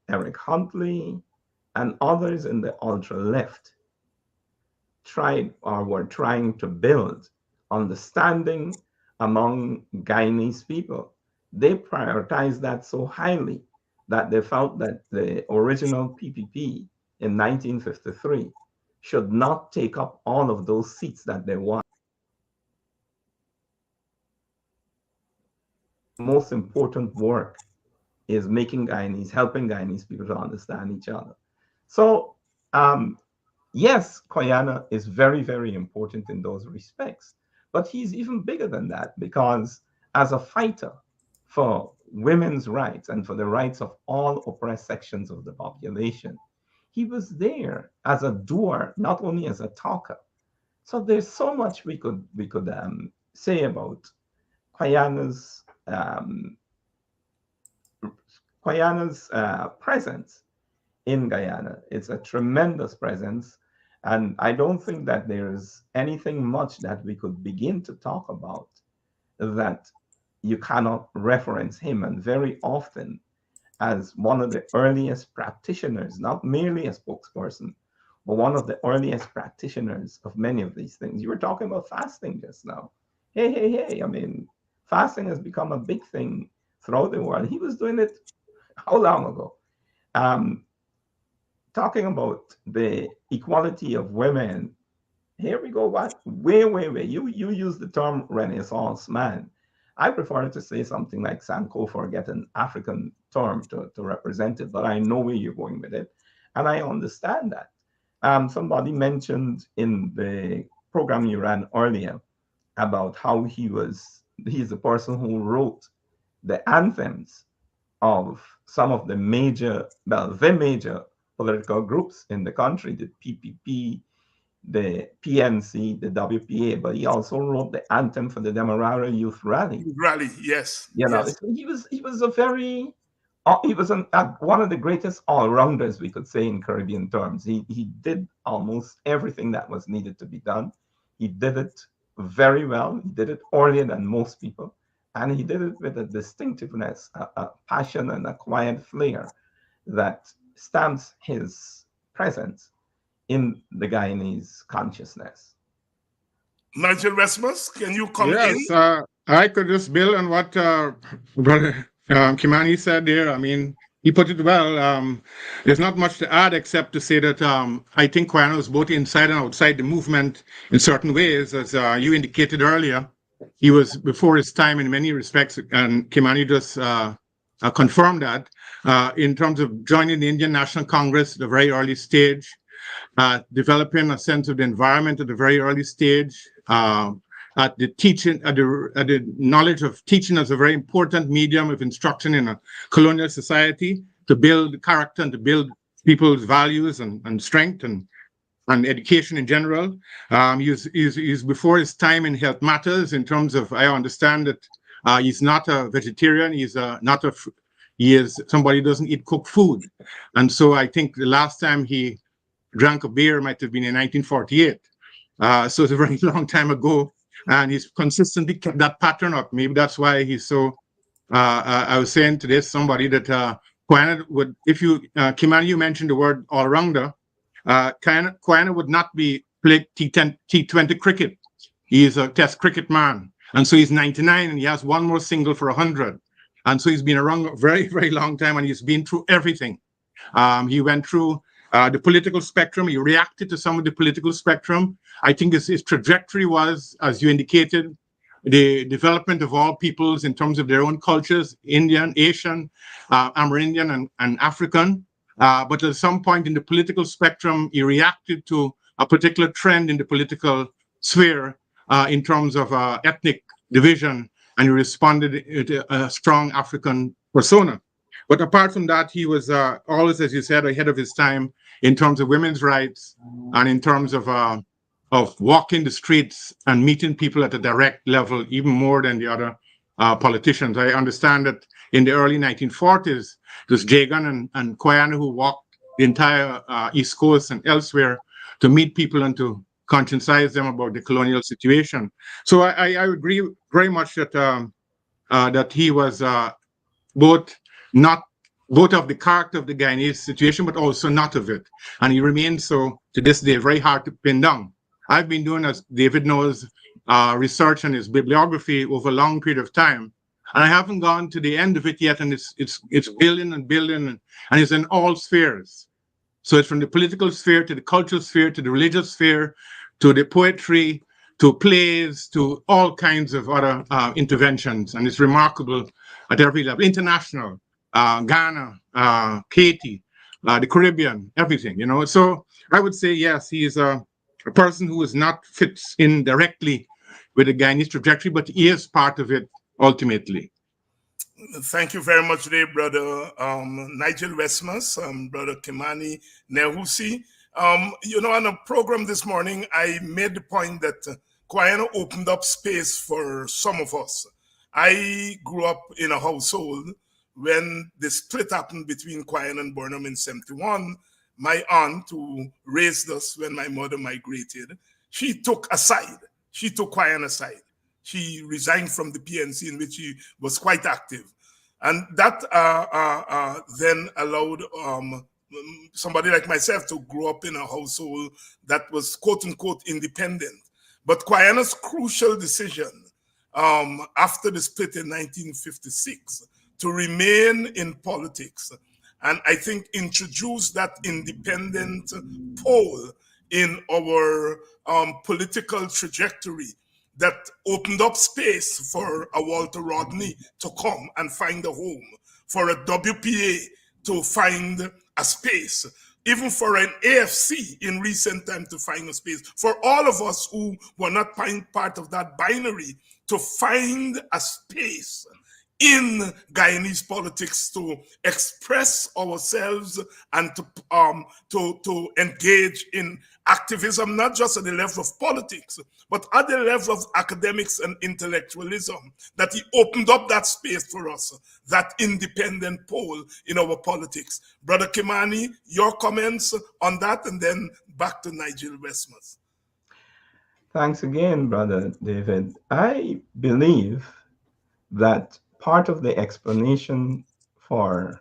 Speaker 7: Eric Huntley, and others in the ultra left tried or were trying to build understanding among Guyanese people. They prioritized that so highly that they felt that the original PPP in 1953 should not take up all of those seats that they want. Most important work is making Guyanese, helping Guyanese people to understand each other. So, yes, Kwayana is very, very important in those respects, but he's even bigger than that because as a fighter for women's rights and for the rights of all oppressed sections of the population, he was there as a doer, not only as a talker. So there's so much we could say about Kwayana's presence in Guyana. It's a tremendous presence, and I don't think that there's anything much that we could begin to talk about that you cannot reference him. And very often, as one of the earliest practitioners, not merely a spokesperson, but one of the earliest practitioners of many of these things. You were talking about fasting just now. Hey, I mean, fasting has become a big thing throughout the world. He was doing it how long ago? Talking about the equality of women. Here we go. What? Way. You use the term Renaissance man. I prefer to say something like Sankofa, get an African term to represent it, but I know where you're going with it. And I understand that. Somebody mentioned in the program you ran earlier about how he's the person who wrote the anthems of some of the major political groups in the country, the PPP, the PNC, the WPA, but he also wrote the anthem for the Demerara Youth Rally.
Speaker 4: Rally, yes.
Speaker 7: You know,
Speaker 4: yes.
Speaker 7: he was a very, he was one of the greatest all-rounders, we could say in Caribbean terms. He did almost everything that was needed to be done. He did it very well. He did it earlier than most people. And he did it with a distinctiveness, a passion, and a quiet flair that stamps his presence in the Guyanese consciousness.
Speaker 4: Nigel Westmaas, can you come in?
Speaker 8: Yes, I could just build on what Brother Kimani said there. I mean, he put it well. There's not much to add except to say that I think Kwayana was both inside and outside the movement in certain ways, as you indicated earlier. He was before his time in many respects, and Kimani just confirmed that in terms of joining the Indian National Congress at a very early stage, developing a sense of the environment at a very early stage, at the teaching, at the knowledge of teaching as a very important medium of instruction in a colonial society to build character and to build people's values and strength and education in general. He's before his time in health matters in terms of, I understand that he's not a vegetarian. He is somebody who doesn't eat cooked food. And so I think the last time he drank a beer might have been in 1948. So it's a very long time ago. And he's consistently kept that pattern up. Maybe that's why he's so, I was saying to this, somebody that Kwayana would, if you, Kimani, you mentioned the word all-rounder, Kwayana would not be played T20 cricket. He is a Test cricket man, and so he's 99, and he has one more single for 100. And so he's been around a very, very long time, and he's been through everything. He went through the political spectrum. He reacted to some of the political spectrum. I think his trajectory was, as you indicated, the development of all peoples in terms of their own cultures, Indian, Asian, Amerindian, and African. But at some point in the political spectrum, he reacted to a particular trend in the political sphere in terms of ethnic division, and he responded to a strong African persona. But apart from that, he was always, as you said, ahead of his time in terms of women's rights and in terms of walking the streets and meeting people at a direct level, even more than the other politicians. I understand that in the early 1940s, it was Jagan and Kwayana who walked the entire East Coast and elsewhere to meet people and to conscientize them about the colonial situation. So I agree very much that that he was both of the character of the Guyanese situation, but also not of it. And he remains so to this day, very hard to pin down. I've been doing, as David knows, research on his bibliography over a long period of time. And I haven't gone to the end of it yet, and it's building and building, and it's in all spheres. So it's from the political sphere to the cultural sphere to the religious sphere to the poetry to plays to all kinds of other interventions. And it's remarkable at every level. International, Ghana, Haiti, the Caribbean, everything, you know. So I would say, yes, he is a person who is not fits in directly with the Guyanese trajectory, but he is part of it ultimately.
Speaker 4: Thank you very much today, brother Nigel Westmaas, brother Kimani, Nehusi. You know, on a program this morning, I made the point that Kwayana opened up space for some of us. I grew up in a household when the split happened between Kwayana and Burnham in 71. My aunt, who raised us when my mother migrated, she took Kwayana aside. She resigned from the PNC, in which she was quite active. And that then allowed somebody like myself to grow up in a household that was quote unquote independent. But Kwayana's crucial decision after the split in 1956 to remain in politics, and I think introduce that independent pole in our political trajectory that opened up space for a Walter Rodney to come and find a home, for a WPA to find a space, even for an AFC in recent time to find a space, for all of us who were not part of that binary to find a space in Guyanese politics to express ourselves and to engage in activism, not just at the level of politics, but at the level of academics and intellectualism, that he opened up that space for us, that independent pole in our politics. Brother Kimani, your comments on that, and then back to Nigel Westmaas.
Speaker 7: Thanks again, Brother David. I believe that part of the explanation for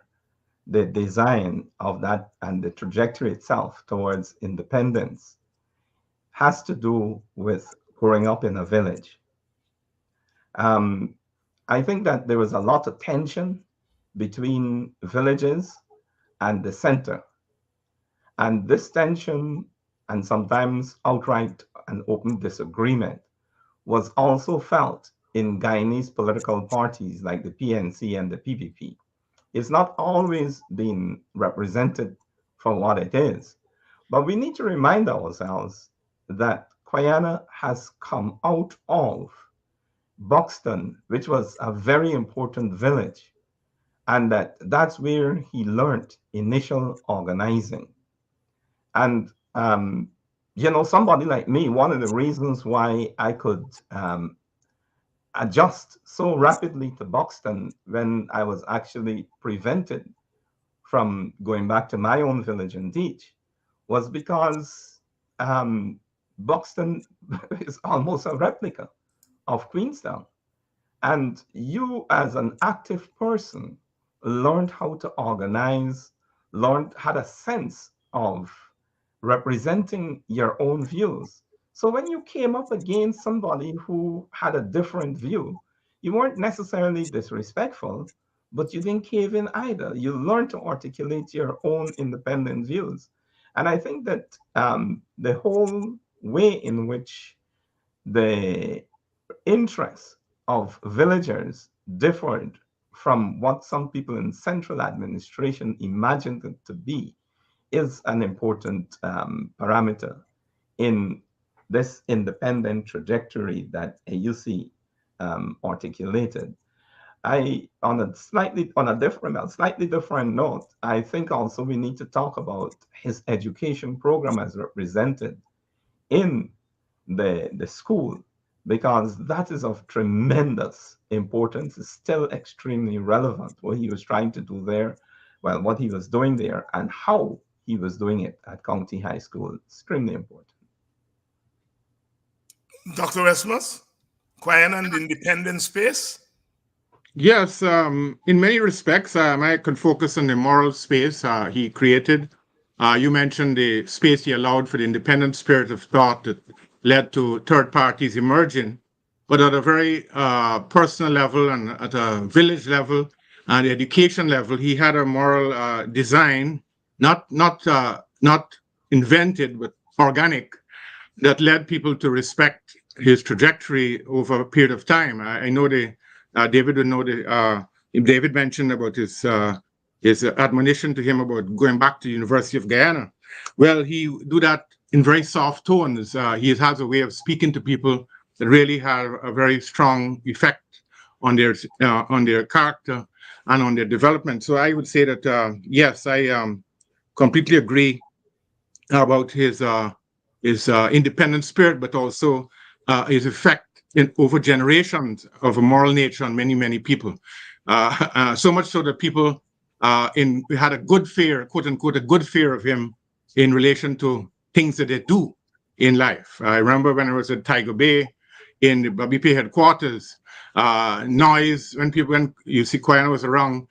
Speaker 7: the design of that and the trajectory itself towards independence has to do with growing up in a village. I think that there was a lot of tension between villages and the center. And this tension, and sometimes outright and open disagreement, was also felt in Guyanese political parties like the PNC and the PPP. It's not always been represented for what it is. But we need to remind ourselves that Kwayana has come out of Buxton, which was a very important village, and that's where he learned initial organizing. And you know, somebody like me, one of the reasons why I could adjust so rapidly to Buxton when I was actually prevented from going back to my own village and teach was because Buxton is almost a replica of Queenstown. And you, as an active person, learned how to organize, had a sense of representing your own views. So when you came up against somebody who had a different view, you weren't necessarily disrespectful, but you didn't cave in either. You learned to articulate your own independent views. And I think that the whole way in which the interests of villagers differed from what some people in central administration imagined it to be is an important parameter in this independent trajectory that Eusi articulated. On a slightly different note, I think also we need to talk about his education program as represented in the school, because that is of tremendous importance. It's still extremely relevant what he was trying to do there, well, what he was doing there, and how he was doing it at County High School. Extremely important.
Speaker 4: Dr. Westmaas, Kwayana and independent space?
Speaker 8: Yes, in many respects, I could focus on the moral space he created. You mentioned the space he allowed for the independent spirit of thought that led to third parties emerging. But at a very personal level and at a village level and education level, he had a moral design, not invented, but organic, that led people to respect his trajectory over a period of time. I know David would know David mentioned about his admonition to him about going back to the University of Guyana. Well, he do that in very soft tones. He has a way of speaking to people that really have a very strong effect on their character and on their development. So I would say that yes, I completely agree about his independent spirit, but also his effect over generations of a moral nature on many people. So much so that people we had a good fear, quote unquote, a good fear of him in relation to things that they do in life. I remember when I was at Tiger Bay in the BP headquarters, noise, when Eusi Kwayana was around,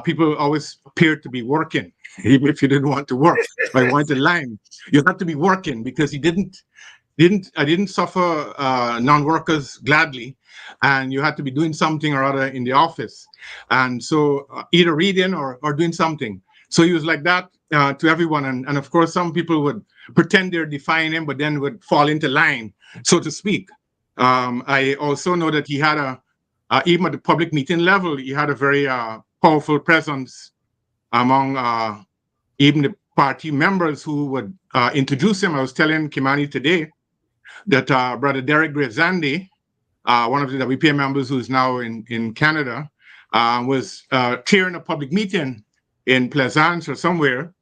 Speaker 8: people always appeared to be working, even if you didn't want to work. I wanted to line. You had to be working because I didn't suffer non-workers gladly, and you had to be doing something or other in the office. And so either reading or doing something. So he was like that to everyone. And of course, some people would pretend they're defying him, but then would fall into line, so to speak. I also know that he had even at the public meeting level, he had a very powerful presence among even the party members who would introduce him. I was telling Kimani today that Brother Derek Gravesandi, one of the WPA members who's now in Canada, was chairing a public meeting in Plaisance or somewhere,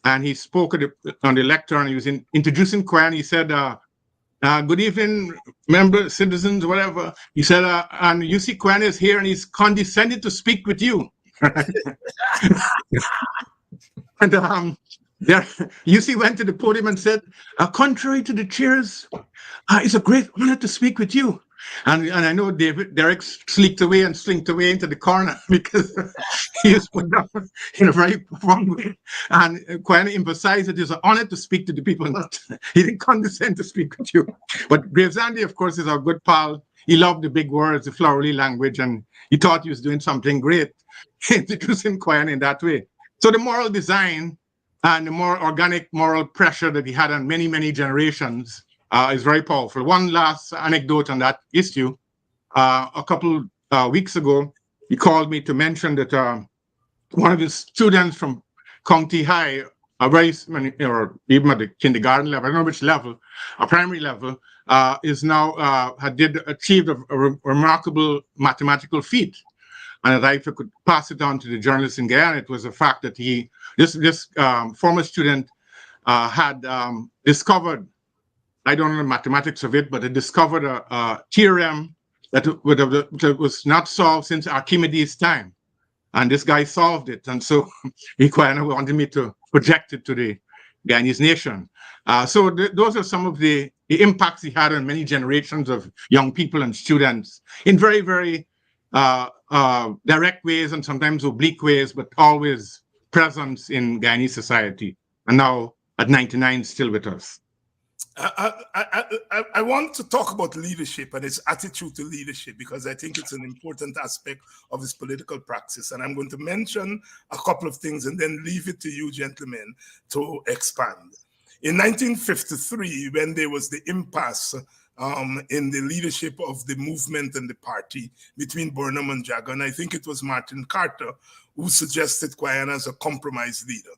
Speaker 8: and he spoke on the lectern. He was introducing Kwayana. He said, good evening, members, citizens, whatever. He said, and Eusi Kwayana is here and he's condescended to speak with you. And Eusi went to the podium and said, contrary to the chairs, it's a great honor to speak with you. And I know Derek slinked away into the corner because he was put down in a very profound way. And Kwayana emphasized that it's an honor to speak to the people, he didn't condescend to speak with you. But Gravesandi, of course, is our good pal. He loved the big words, the flowery language, and he thought he was doing something great, introducing Kwayana in that way. So the moral design and the more organic moral pressure that he had on many generations is very powerful. One last anecdote on that issue. A couple weeks ago, he called me to mention that one of his students from County High, or even at the kindergarten level, I don't know which level, a primary level, is now achieved a remarkable mathematical feat. And if I could pass it on to the journalists in Guyana, it was the fact that this former student had discovered, I don't know the mathematics of it, but it discovered a theorem that was not solved since Archimedes' time. And this guy solved it. And so Kwayana wanted me to project it to the Guyanese nation. So those are some of the impacts he had on many generations of young people and students in very direct ways and sometimes oblique ways, but always presence in Guyanese society. And now at 99, still with us.
Speaker 4: I want to talk about leadership and his attitude to leadership because I think it's an important aspect of his political praxis. And I'm going to mention a couple of things and then leave it to you, gentlemen, to expand. In 1953, when there was the impasse in the leadership of the movement and the party between Burnham and Jagan, I think it was Martin Carter who suggested Kwayana as a compromise leader.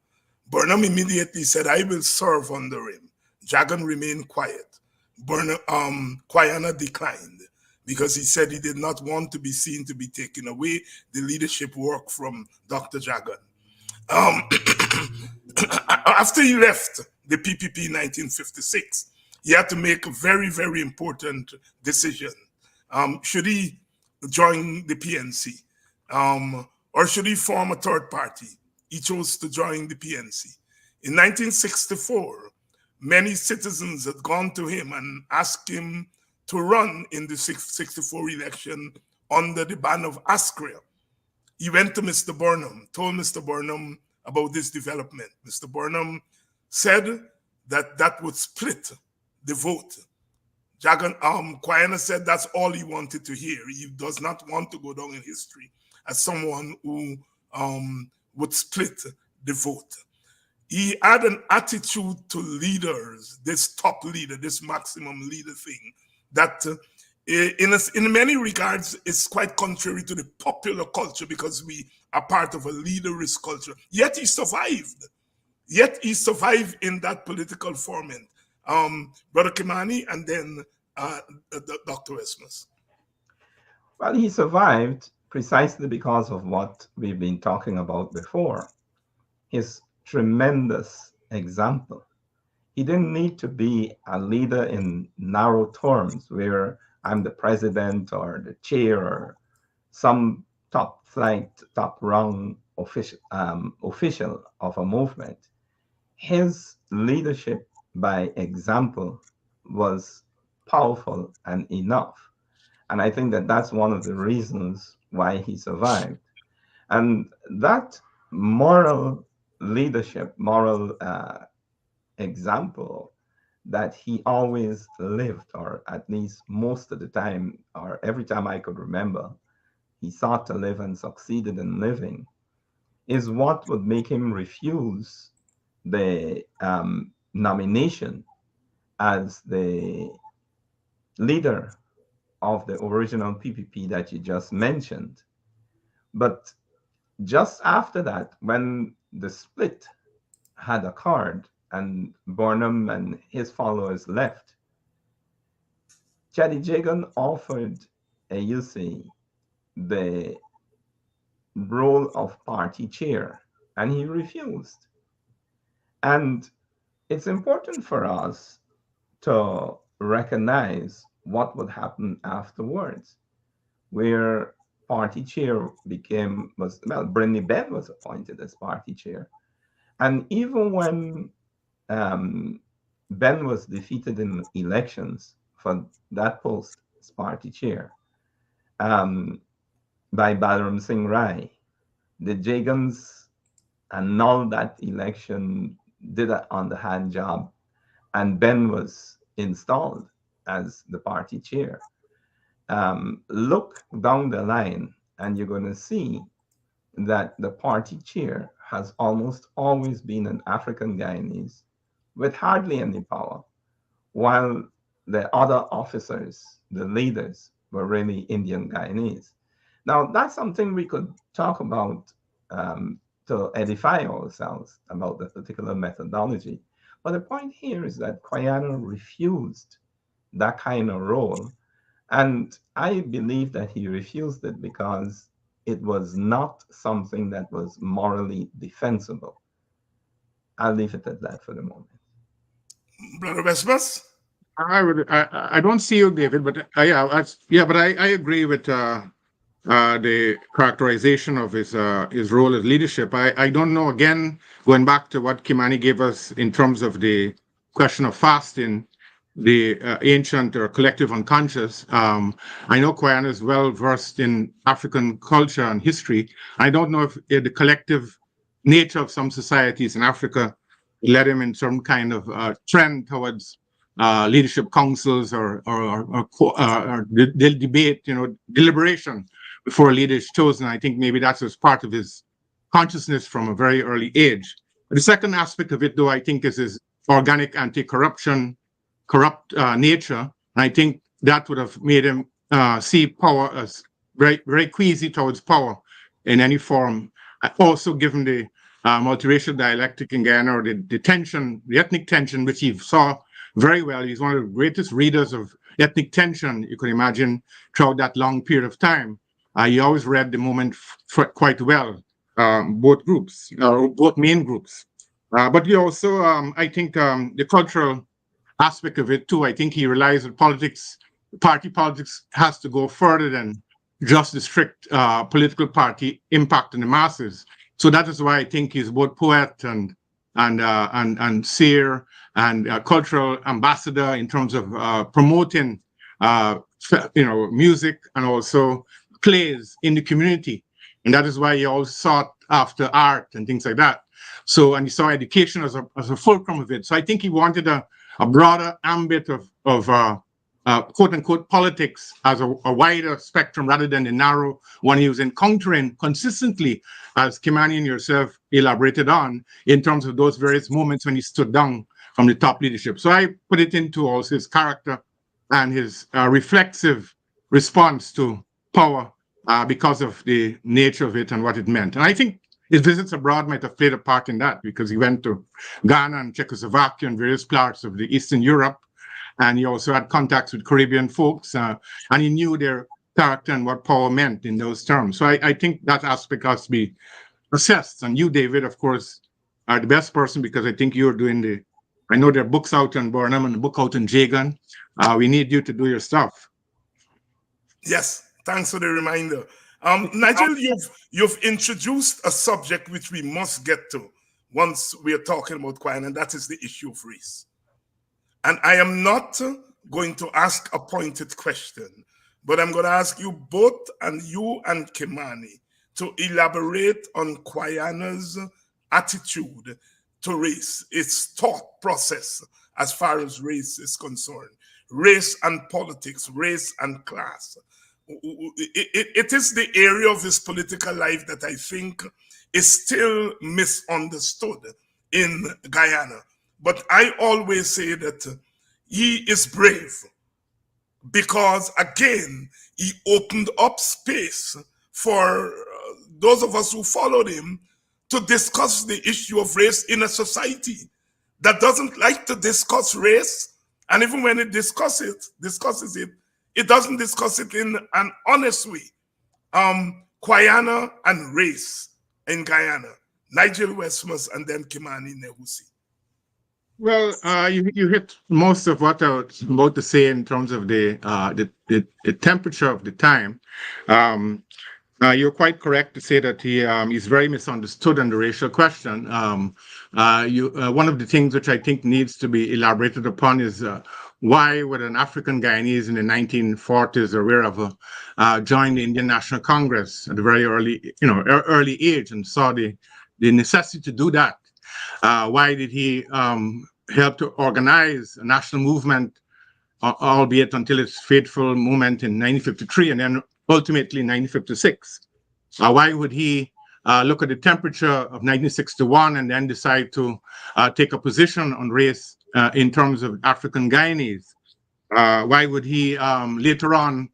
Speaker 4: Burnham immediately said, I will serve under him. Jagan remained quiet. Kwayana declined because he said he did not want to be seen to be taking away the leadership work from Dr. Jagan. After he left the PPP in 1956, he had to make a very, very important decision. Should he join the PNC or should he form a third party? He chose to join the PNC. In 1964, many citizens had gone to him and asked him to run in the 64 election under the ban of Askria. He went to Mr. Burnham, told Mr. Burnham about this development. Mr. Burnham said that that would split the vote. Kwayana said that's all he wanted to hear. He does not want to go down in history as someone who would split the vote. He had an attitude to leaders, this top leader, this maximum leader thing, that in many regards is quite contrary to the popular culture because we are part of a leaderist culture. Yet he survived. Yet he survived in that political format. Brother Kimani and then Dr. Westmaas.
Speaker 7: Well, he survived precisely because of what we've been talking about before. His tremendous example. He didn't need to be a leader in narrow terms where I'm the president or the chair or some top flight, top rung official of a movement. His leadership by example was powerful and enough. And I think that that's one of the reasons why he survived. And that moral leadership, moral example that he always lived, or at least most of the time, or every time I could remember, he sought to live and succeeded in living, is what would make him refuse the nomination as the leader of the original PPP that you just mentioned. But just after that, when the split had occurred and Burnham and his followers left, Chadi Jagan offered Eusi the role of party chair, and he refused. And it's important for us to recognize what would happen afterwards, where party chair Brinley Ben was appointed as party chair. And even when Ben was defeated in elections for that post as party chair by Balaram Singh Rai, the Jagans annulled that election, did an underhand job, and Ben was installed as the party chair. Look down the line and you're going to see that the party chair has almost always been an African Guyanese with hardly any power, while the other officers, the leaders, were really Indian Guyanese. Now, that's something we could talk about to edify ourselves about the particular methodology. But the point here is that Kwayana refused that kind of role. And I believe that he refused it because it was not something that was morally defensible. I'll leave it at that for the moment.
Speaker 4: Brother Westmaas?
Speaker 8: I don't see you, David, but I agree with the characterization of his role as leadership. I don't know, again, going back to what Kimani gave us in terms of the question of fasting, the ancient or collective unconscious. I know Kwayana is well versed in African culture and history. I don't know if the collective nature of some societies in Africa led him in some kind of trend towards leadership councils or debate, deliberation before a leader is chosen. I think maybe that was part of his consciousness from a very early age. But the second aspect of it, though, I think is his organic anti-corruption, corrupt nature. And I think that would have made him see power as very, very queasy towards power in any form. Also, given the multiracial dialectic in Guyana, or the tension, the ethnic tension, which he saw very well. He's one of the greatest readers of ethnic tension you could imagine throughout that long period of time. He always read the moment quite well, both groups, or both main groups. But he also, I think, the cultural aspect of it too. I think he realized that party politics has to go further than just the strict political party impact on the masses. So that is why I think he's both poet and seer and cultural ambassador in terms of promoting, music and also plays in the community. And that is why he always sought after art and things like that. So, and he saw education as a fulcrum of it. So I think he wanted a broader ambit of quote unquote politics as a wider spectrum rather than the narrow one he was encountering consistently, as Kimani and yourself elaborated on, in terms of those various moments when he stood down from the top leadership. So I put it into also his character and his reflexive response to power because of the nature of it and what it meant. And I think his visits abroad might have played a part in that, because he went to Ghana and Czechoslovakia and various parts of the Eastern Europe. And he also had contacts with Caribbean folks, and he knew their character and what power meant in those terms. So I think that aspect has to be assessed. And you, David, of course, are the best person, because I think you're doing I know there are books out in Burnham and a book out in Jagan. We need you to do your stuff.
Speaker 4: Yes, thanks for the reminder. Nigel, you've introduced a subject which we must get to once we are talking about Kwayana, and that is the issue of race. And I am not going to ask a pointed question, but I'm going to ask you both, and you and Kimani, to elaborate on Kwayana's attitude to race, its thought process as far as race is concerned, race and politics, race and class. It is the area of his political life that I think is still misunderstood in Guyana. But I always say that he is brave because, again, he opened up space for those of us who followed him to discuss the issue of race in a society that doesn't like to discuss race. And even when it discusses it, it doesn't discuss it in an honest way. Kwayana and race in Guyana. Nigel Westmaas and then Kimani Nehusi.
Speaker 8: Well, you hit most of what I was about to say in terms of the temperature of the time. You're quite correct to say that he's very misunderstood on the racial question. One of the things which I think needs to be elaborated upon is why would an African Guyanese in the 1940s or wherever join the Indian National Congress at a very early age, and saw the necessity to do that? Why did he help to organize a national movement, albeit until its fateful moment in 1953 and then ultimately in 1956? Why would he look at the temperature of 1961 and then decide to take a position on race in terms of African Guyanese? Why would he later on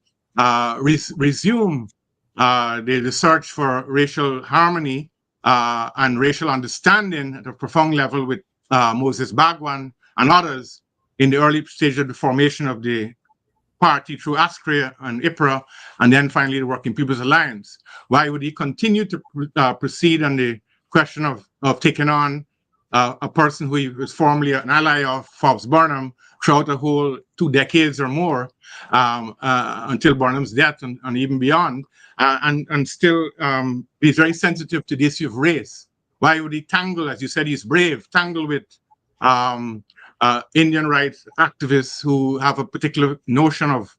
Speaker 8: resume the search for racial harmony and racial understanding at a profound level with Moses Bagwan and others in the early stage of the formation of the party through ASCRI and IPRA, and then finally the Working People's Alliance? Why would he continue to proceed on the question of taking on a person who was formerly an ally of Forbes Burnham throughout a whole 2 decades or more, until Burnham's death and even beyond, and still be very sensitive to the issue of race? Why would he tangle, as you said, he's brave, tangle with Indian rights activists who have a particular notion of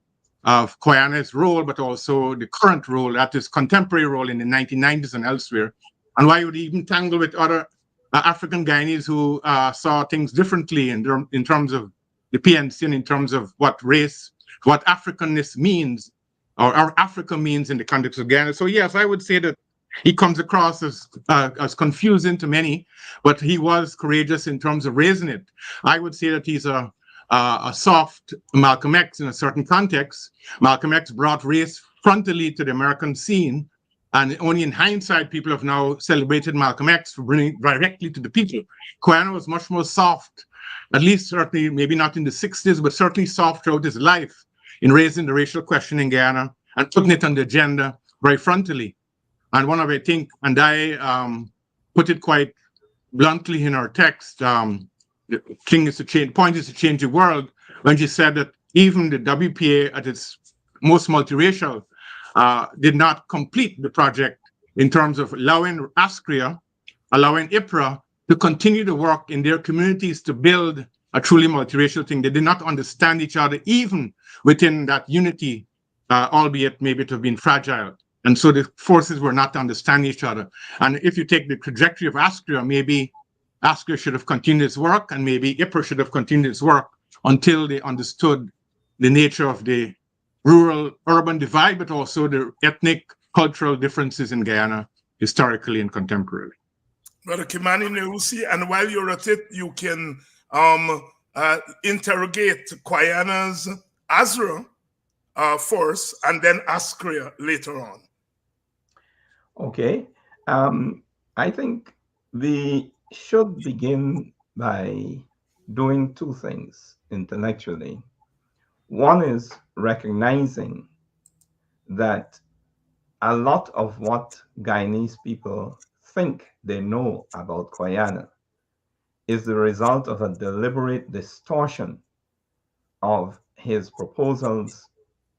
Speaker 8: Kwayana's role, but also the current role, that is contemporary role in the 1990s and elsewhere? And why would he even tangle with other African Guyanese who saw things differently in terms of the PNC in terms of what race, what Africanness means, or Africa means in the context of Guyana. So yes, I would say that he comes across as confusing to many, but he was courageous in terms of raising it. I would say that he's a soft Malcolm X in a certain context. Malcolm X brought race frontally to the American scene, and only in hindsight, people have now celebrated Malcolm X for bringing it directly to the people. Kwayana was much more soft, at least certainly, maybe not in the 60s, but certainly soft throughout his life in raising the racial question in Guyana and putting it on the agenda very frontally. And one of, I think, and I put it quite bluntly in our text, the thing is to change, point is to change the world, when she said that even the WPA at its most multiracial did not complete the project in terms of allowing ASCRIA, allowing IPRA to continue to work in their communities to build a truly multiracial thing. They did not understand each other, even within that unity, albeit maybe to have been fragile. And so the forces were not to understand each other. And if you take the trajectory of ASCRIA, maybe ASCRIA should have continued its work, and maybe IPRA should have continued its work until they understood the nature of the rural-urban divide, but also the ethnic, cultural differences in Guyana, historically and contemporarily.
Speaker 4: Brother Kimani Nehusi, and while you're at it, you can interrogate Kwayana's Azra first, and then ASCRIA later on.
Speaker 7: Okay. I think we should begin by doing two things intellectually. One is recognizing that a lot of what Guyanese people think they know about Kwayana is the result of a deliberate distortion of his proposals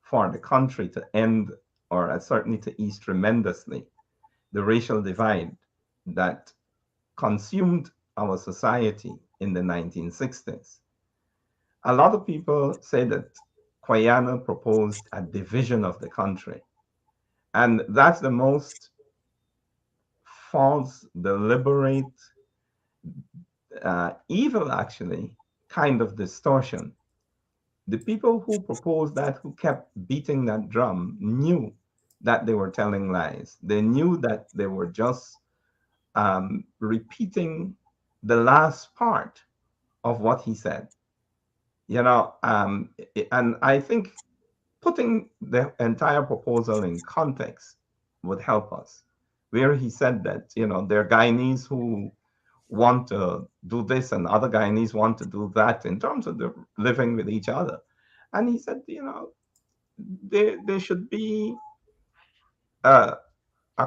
Speaker 7: for the country to end, or certainly to ease tremendously, the racial divide that consumed our society in the 1960s. A lot of people say that Kwayana proposed a division of the country. And that's the most false, deliberate, evil, actually, kind of distortion. The people who proposed that, who kept beating that drum, knew that they were telling lies. They knew that they were just repeating the last part of what he said. You know, and I think putting the entire proposal in context would help us, where he said that, you know, there are Guyanese who want to do this and other Guyanese want to do that in terms of the living with each other. And he said, you know, there should be a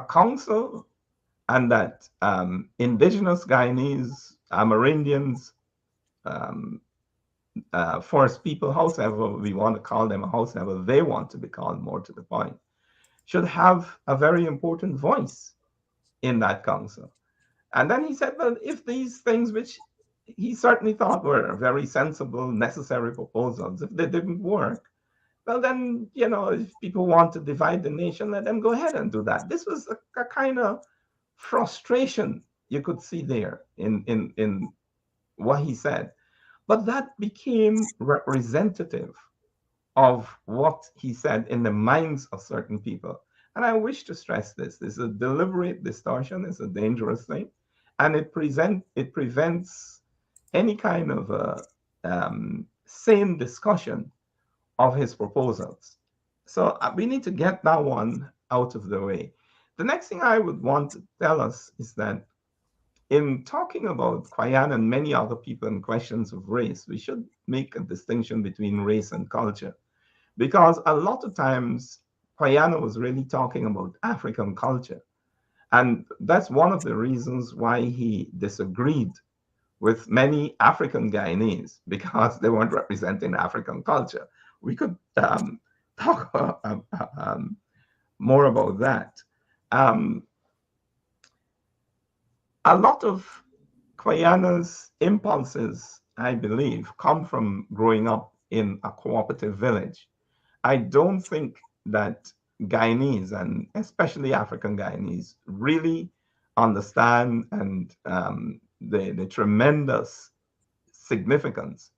Speaker 7: council, and that indigenous Guyanese, Amerindians, First People, however we want to call them, however they want to be called, more to the point, should have a very important voice in that council. And then he said, well, if these things, which he certainly thought were very sensible, necessary proposals, if they didn't work, well, then, you know, if people want to divide the nation, let them go ahead and do that. This was a kind of frustration you could see there in what he said. But that became representative of what he said in the minds of certain people. And I wish to stress this. This is a deliberate distortion. It's a dangerous thing. And it prevents any kind of sane discussion of his proposals. So we need to get that one out of the way. The next thing I would want to tell us is that in talking about Kwayana and many other people in questions of race, we should make a distinction between race and culture. Because a lot of times, Kwayana was really talking about African culture. And that's one of the reasons why he disagreed with many African Guyanese, because they weren't representing African culture. We could talk more about that. A lot of Kwayana's impulses, I believe, come from growing up in a cooperative village. I don't think that Guyanese, and especially African Guyanese, really understand and the tremendous significance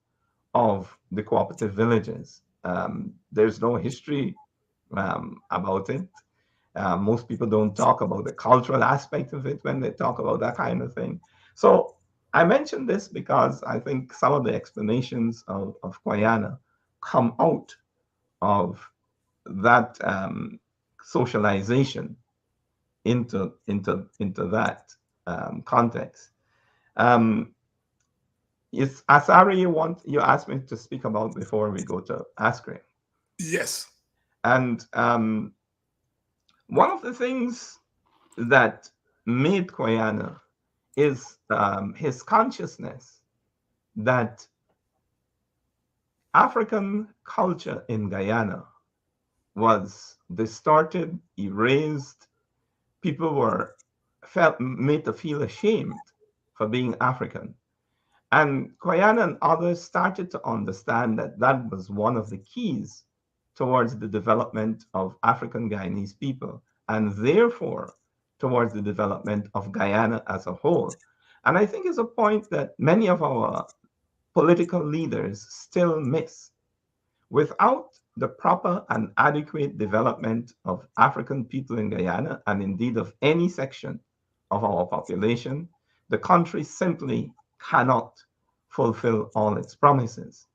Speaker 7: of the cooperative villages. There's no history about it. Most people don't talk about the cultural aspect of it when they talk about that kind of thing. So I mention this because I think some of the explanations of Kwayana come out of that socialization into that context. Is Asari you asked me to speak about before we go to Askren?
Speaker 4: Yes.
Speaker 7: And one of the things that made Kwayana is his consciousness that African culture in Guyana was distorted, erased. People made to feel ashamed for being African. And Kwayana and others started to understand that that was one of the keys towards the development of African Guyanese people, and therefore towards the development of Guyana as a whole. And I think it's a point that many of our political leaders still miss. Without the proper and adequate development of African people in Guyana, and indeed of any section of our population, the country simply cannot fulfill all its promises,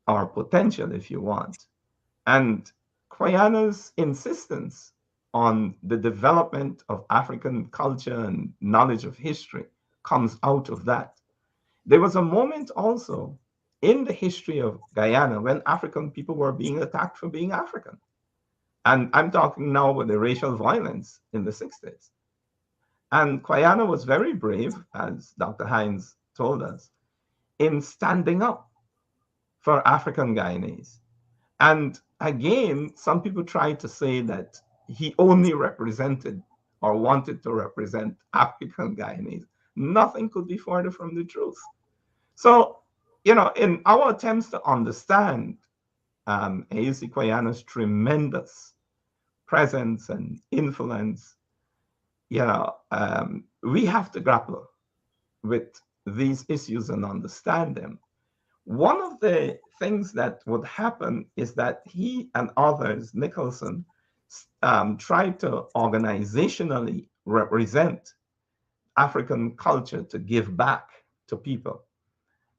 Speaker 7: or potential, if you want. And Kwayana's insistence on the development of African culture and knowledge of history comes out of that. There was a moment also in the history of Guyana when African people were being attacked for being African. And I'm talking now about the racial violence in the 60s. And Kwayana was very brave, as Dr. Hines told us, in standing up for African Guyanese. And again, some people try to say that he only represented or wanted to represent African Guyanese. Nothing could be further from the truth. So, in our attempts to understand Eusi Kwayana's tremendous presence and influence, we have to grapple with these issues and understand them. One of the things that would happen is that he and others, Nicholson, tried to organizationally represent African culture to give back to people.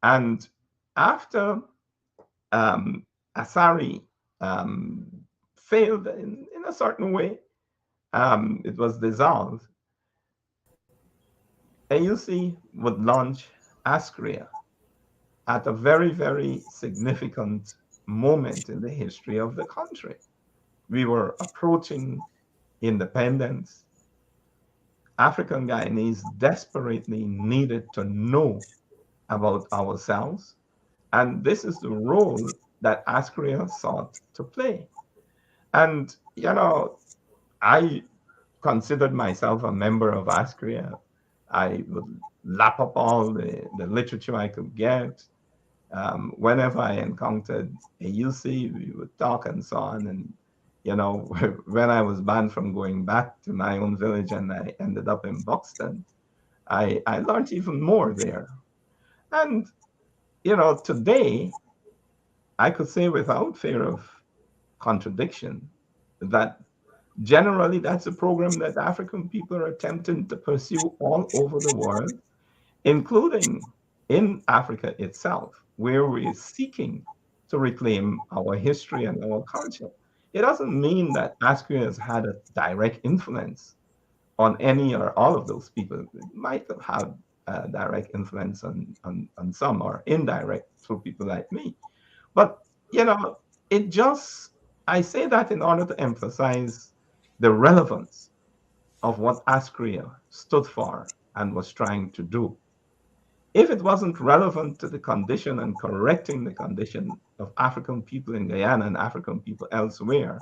Speaker 7: And after Asari failed in a certain way, it was dissolved, Eusi would launch Askria at a very, very significant moment in the history of the country. We were approaching independence. African Guyanese desperately needed to know about ourselves. And this is the role that Askria sought to play. And, I considered myself a member of Askria. I would lap up all the literature I could get. Whenever I encountered a Eusi, we would talk and so on. And, when I was banned from going back to my own village and I ended up in Buxton, I learned even more there. And, today, I could say without fear of contradiction that generally that's a program that African people are attempting to pursue all over the world, including in Africa itself, where we're seeking to reclaim our history and our culture. It doesn't mean that Askria has had a direct influence on any or all of those people. It might have had a direct influence on some, or indirect through people like me. But, I say that in order to emphasize the relevance of what Askria stood for and was trying to do. If it wasn't relevant to the condition and correcting the condition of African people in Guyana and African people elsewhere,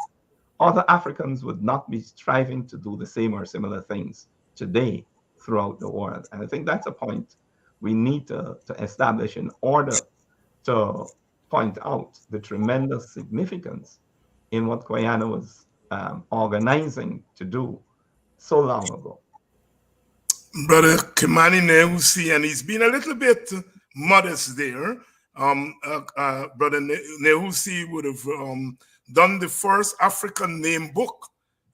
Speaker 7: other Africans would not be striving to do the same or similar things today throughout the world. And I think that's a point we need to establish in order to point out the tremendous significance in what Kwayana was organizing to do so long ago.
Speaker 4: Brother Kimani Nehusi, and he's been a little bit modest there. Brother Nehusi would have done the first African name book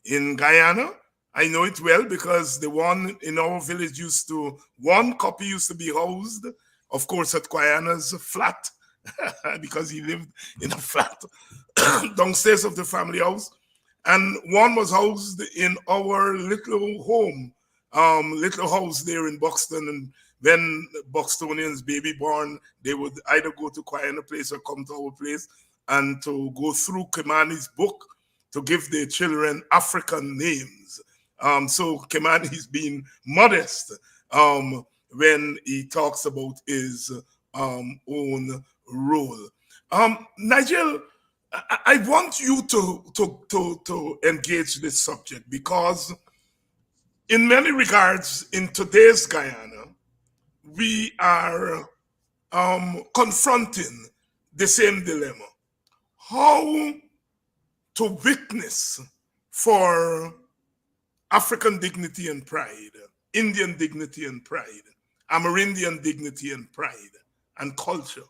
Speaker 4: in Guyana. I know it well because the one in our village one copy used to be housed, of course, at Kwayana's flat, because he lived in a flat downstairs of the family house. And one was housed in our little home, little house there in Buxton. And when Buxtonians baby born, they would either go to Kwayana place or come to our place and to go through Kimani's book to give their children African names. So Kimani is being modest when he talks about his own role. Nigel, I want you to engage this subject because in many regards, in today's Guyana, we are confronting the same dilemma. How to witness for African dignity and pride, Indian dignity and pride, Amerindian dignity and pride and culture,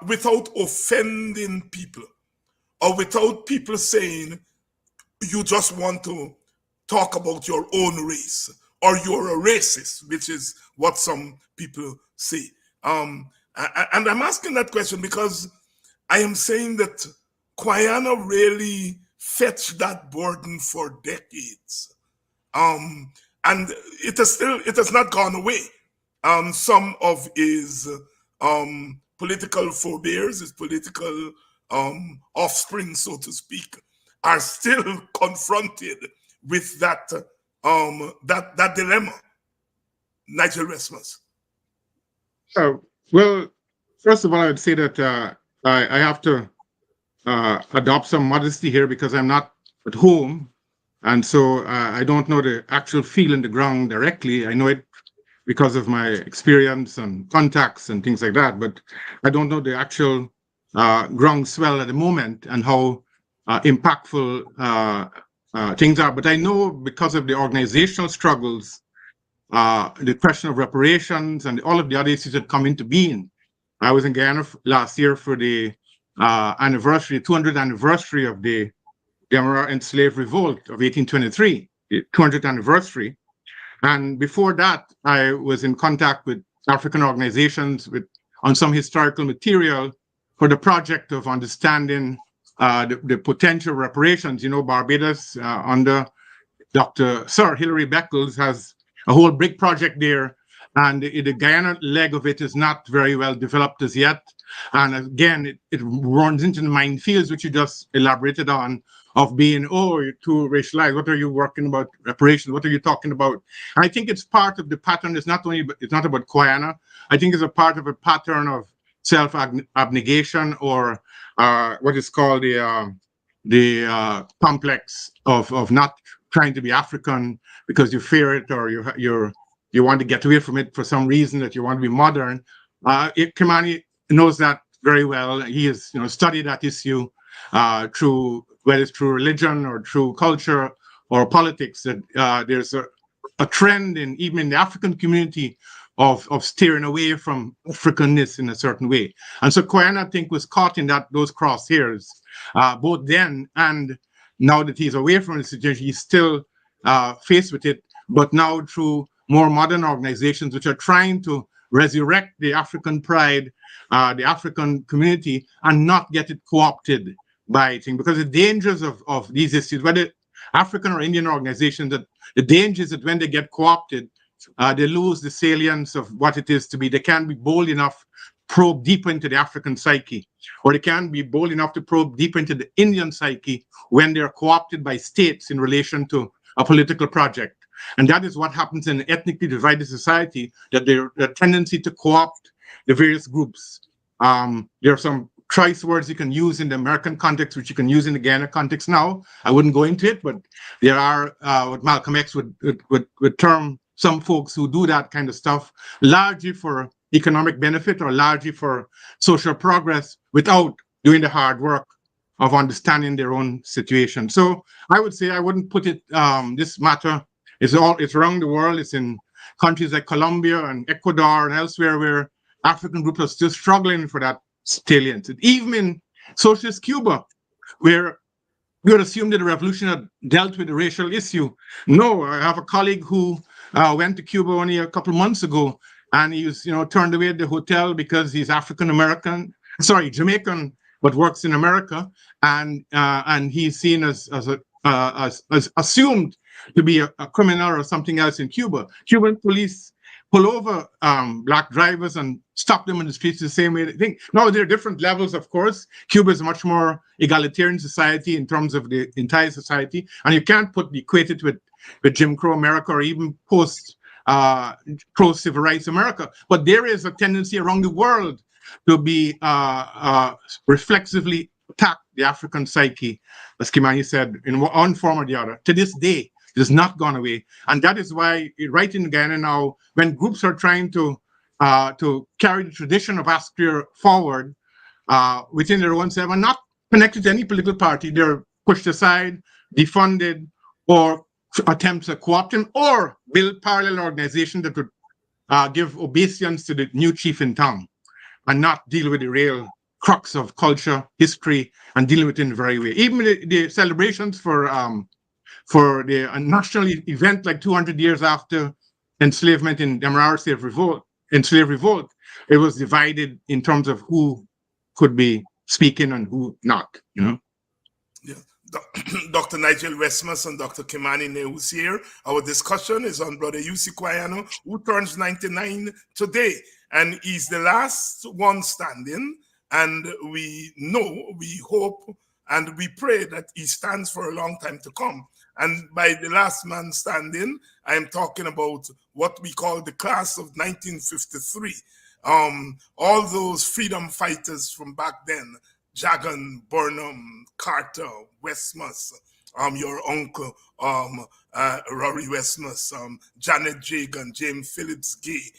Speaker 4: without offending people, or without people saying you just want to talk about your own race, or you're a racist, which is what some people say. And I'm asking that question because I am saying that Kwayana really fetched that burden for decades. And it has not gone away. Some of his political forebears, his political offspring, so to speak, are still confronted with that dilemma. Nigel Westmaas.
Speaker 8: Well, first of all, I would say that I have to adopt some modesty here because I'm not at home, and so I don't know the actual feel in the ground directly. I know it because of my experience and contacts and things like that, but I don't know the actual groundswell at the moment and how impactful things are. But I know because of the organizational struggles, the question of reparations and all of the other issues that come into being. I was in Guyana last year for the 200th anniversary of the Demerara enslaved revolt of 1823, the 200th anniversary. And before that, I was in contact with African organizations on some historical material for the project of understanding the potential reparations. You know, Barbados under Sir Hilary Beckles has a whole big project there, and the Guyana leg of it is not very well developed as yet. And again, it runs into the minefields, which you just elaborated on, of being, oh, you're too racialized. What are you working about reparations? What are you talking about? I think it's part of the pattern. It's not about Kwayana. I think it's a part of a pattern of self-abnegation, or what is called the complex of not trying to be African because you fear it, or you want to get away from it for some reason, that you want to be modern. Kimani knows that very well. He has studied that issue through, whether it's through religion or through culture or politics, that there's a trend even in the African community of steering away from Africanness in a certain way. And so Kwayana, I think, was caught in those crosshairs, both then and now that he's away from the situation. He's still faced with it, but now through more modern organizations which are trying to resurrect the African pride, the African community, and not get it co-opted by things. Because the dangers of these issues, whether African or Indian organizations, that the danger is that when they get co-opted, they lose the salience of what it is to be. They can't be bold enough to probe deeper into the African psyche, or they can't be bold enough to probe deeper into the Indian psyche when they're co-opted by states in relation to a political project. And that is what happens in an ethnically divided society, that their tendency to co-opt the various groups. There are some choice words you can use in the American context, which you can use in the Guyana context now. I wouldn't go into it, but there are what Malcolm X would term some folks who do that kind of stuff, largely for economic benefit or largely for social progress, without doing the hard work of understanding their own situation. So I would say I wouldn't put it, this matter, it's around the world. It's in countries like Colombia and Ecuador and elsewhere where African groups are still struggling for that salient. Even in socialist Cuba, where you would assume that the revolution had dealt with the racial issue. No, I have a colleague who went to Cuba only a couple of months ago, and he was, turned away at the hotel because he's Jamaican, but works in America, and he's seen as assumed to be a criminal or something else in Cuba. Cuban police pull over black drivers and stop them in the streets the same way they think. Now, there are different levels, of course. Cuba is a much more egalitarian society in terms of the entire society, and you can't equate it with Jim Crow America or even pro-civil rights America. But there is a tendency around the world to be reflexively attack the African psyche, as Kimani said, in one form or the other. To this day, it has not gone away. And that is why, right in Guyana now, when groups are trying to carry the tradition of Austria forward within their own self and not connected to any political party, they're pushed aside, defunded, or attempts to co-opt them, or build parallel organizations that would give obeisance to the new chief in town and not deal with the real crux of culture, history, and dealing with it in the very way. Even the celebrations for the national event like 200 years after enslavement in the slave revolt, it was divided in terms of who could be speaking and who not,
Speaker 4: Yeah. Dr. Nigel Westmaas and Dr. Kimani Nehusi here. Our discussion is on Brother Eusi Kwayana, who turns 99 today. And he's the last one standing. And we know, we hope, and we pray that he stands for a long time to come. And by the last man standing, I am talking about what we call the class of 1953. All those freedom fighters from back then, Jagan, Burnham, Carter, Westmaas, your uncle, Rory Westmaas, Janet Jagan, James Phillips Gay,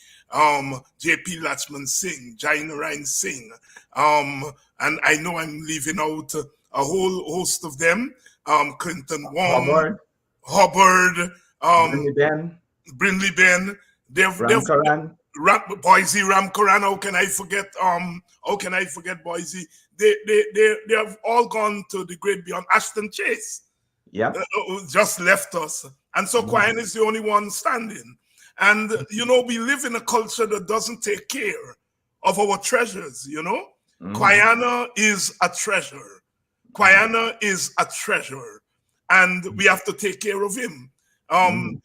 Speaker 4: J.P. Latchman Singh, Jaina Ryan Singh, and I know I'm leaving out a whole host of them, Clinton Wong, Hubbard, Brindley Ben, Boise Ramkaran. How can I forget? Boise? They have all gone to the great beyond. Ashton Chase, just left us, and so Kwayana is the only one standing. And we live in a culture that doesn't take care of our treasures. Kwayana is a treasure. Kwayana is a treasure, and we have to take care of him. And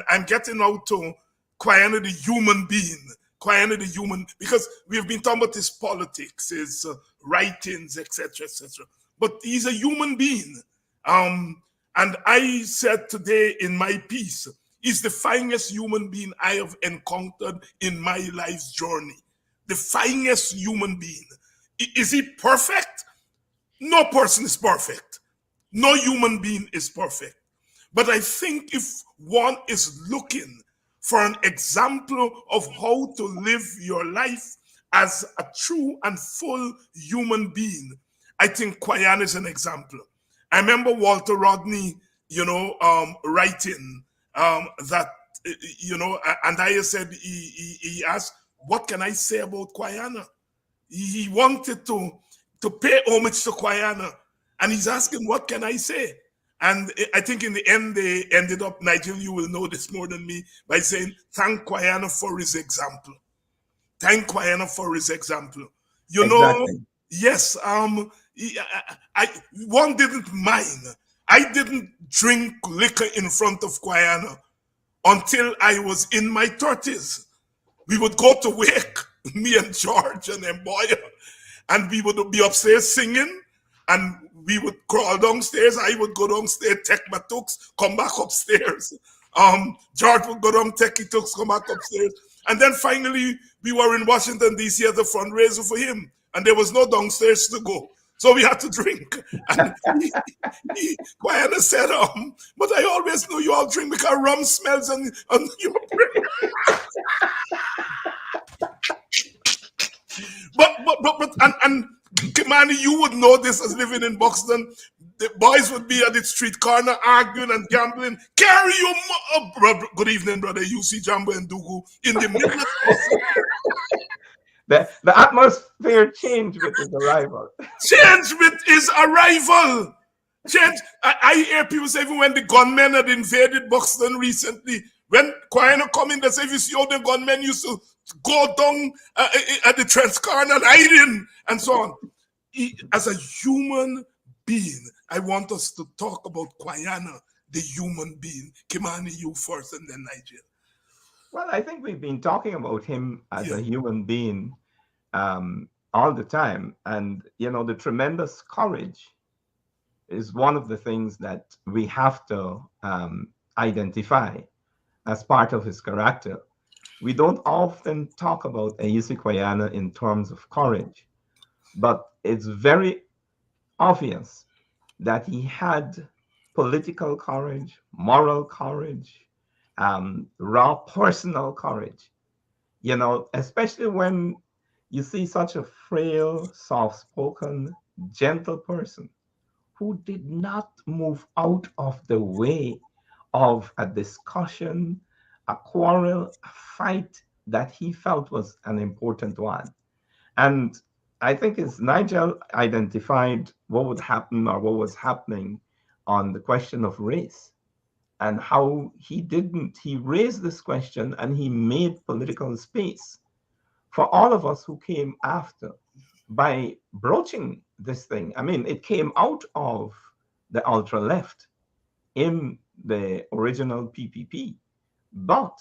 Speaker 4: I'm getting out to Kwayana the human being. Kwayana the human, because we've been talking about his politics, his writings, etc., etc. But he's a human being. And I said today in my piece, he's the finest human being I have encountered in my life's journey. The finest human being. Is he perfect? No person is perfect. No human being is perfect. But I think if one is looking for an example of how to live your life as a true and full human being, I think Kwayana is an example. I remember Walter Rodney, writing that, and I said, he asked, what can I say about Kwayana? He wanted to pay homage to Kwayana, and he's asking, what can I say? And I think in the end, they ended up, Nigel, you will know this more than me, by saying, thank Kwayana for his example. Thank Kwayana for his example. Yes, one didn't mind. I didn't drink liquor in front of Kwayana until I was in my 30s. We would go to work, me and George and Mboya, and we would be upstairs singing, and we would crawl downstairs. I would go downstairs, take my tooks, come back upstairs. George would go down, take his tooks, come back upstairs. And then finally, we were in Washington, D.C. as a fundraiser for him, and there was no downstairs to go. So we had to drink. And Kwayana said, but I always knew you all drink because rum smells on your breath. But Kimani, you would know this as living in Buxton. the boys would be at the street corner arguing and gambling. Carry your brother. Good evening, brother. Eusi, Jambo, and Dugu in the middle of
Speaker 7: the atmosphere changed with his arrival.
Speaker 4: change with his arrival. Change. I hear people say even when the gunmen had invaded Buxton recently, when Kwayana come in, they say, if you see how the gunmen used to go down at the trench corner and hiding and so on. As a human being, I want us to talk about Kwayana, the human being. Kimani, you first, and then Nigel.
Speaker 7: Well, I think we've been talking about him as a human being all the time. And, you know, the tremendous courage is one of the things that we have to identify as part of his character. We don't often talk about Eusi Kwayana in terms of courage, but it's very obvious that he had political courage, moral courage, raw personal courage, you know, especially when you see such a frail, soft-spoken, gentle person who did not move out of the way of a discussion, a quarrel, a fight that he felt was an important one. And I think as Nigel identified what would happen or what was happening on the question of race and how he raised this question and he made political space for all of us who came after by broaching this thing. I mean, it came out of the ultra left in the original PPP, but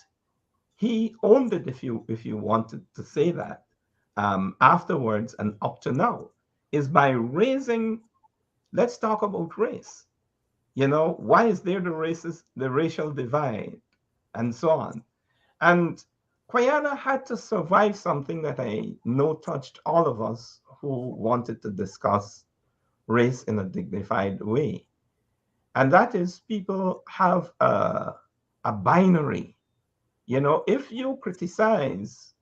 Speaker 7: he owned it, if you wanted to say that, afterwards and up to now, is by raising, let's talk about race. You know, why is there the racial divide and so on? And Kwayana had to survive something that I know touched all of us who wanted to discuss race in a dignified way. And that is, people have a binary. You know, if you criticize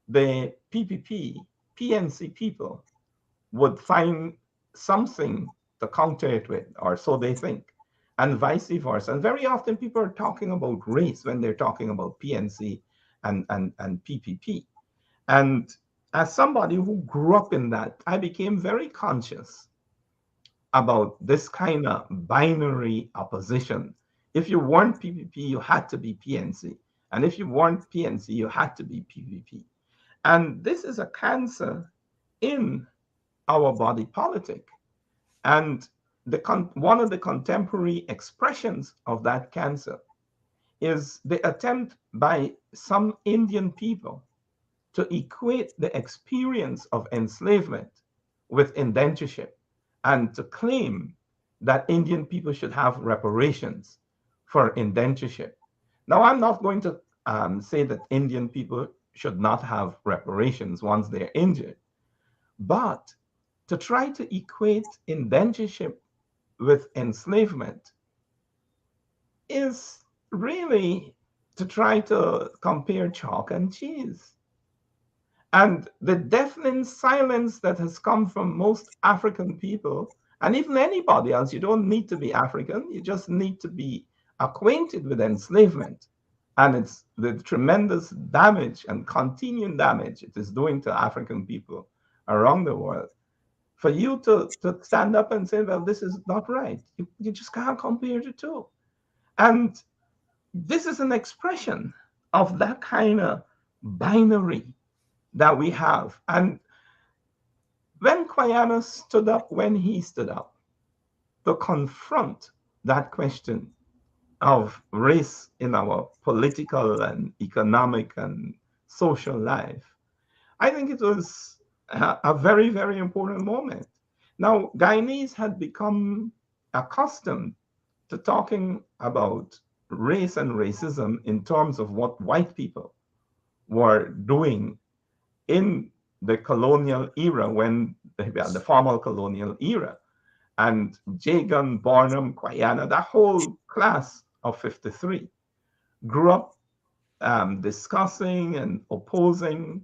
Speaker 7: the PPP, PNC people would find something to counter it with, or so they think, and vice versa. And very often people are talking about race when they're talking about PNC and PPP. And as somebody who grew up in that, I became very conscious about this kind of binary opposition. If you weren't PPP, you had to be PNC. And if you weren't PNC, you had to be PPP. And this is a cancer in our body politic. And one of the contemporary expressions of that cancer is the attempt by some Indian people to equate the experience of enslavement with indentureship and to claim that Indian people should have reparations for indentureship. Now, I'm not going to say that Indian people should not have reparations once they're injured, but to try to equate indentureship with enslavement is really to try to compare chalk and cheese. And the deafening silence that has come from most African people, and even anybody else, you don't need to be African, you just need to be acquainted with enslavement and it's the tremendous damage and continuing damage it is doing to African people around the world. For you to stand up and say, well, this is not right. You just can't compare the two. And this is an expression of that kind of binary that we have. And when Kwayana stood up, when he stood up to confront that question of race in our political and economic and social life, I think it was a very, very important moment. Now, Guyanese had become accustomed to talking about race and racism in terms of what white people were doing in the colonial era, when the formal colonial era. And Jagan, Barnum, Kwayana, that whole class of 53 grew up discussing and opposing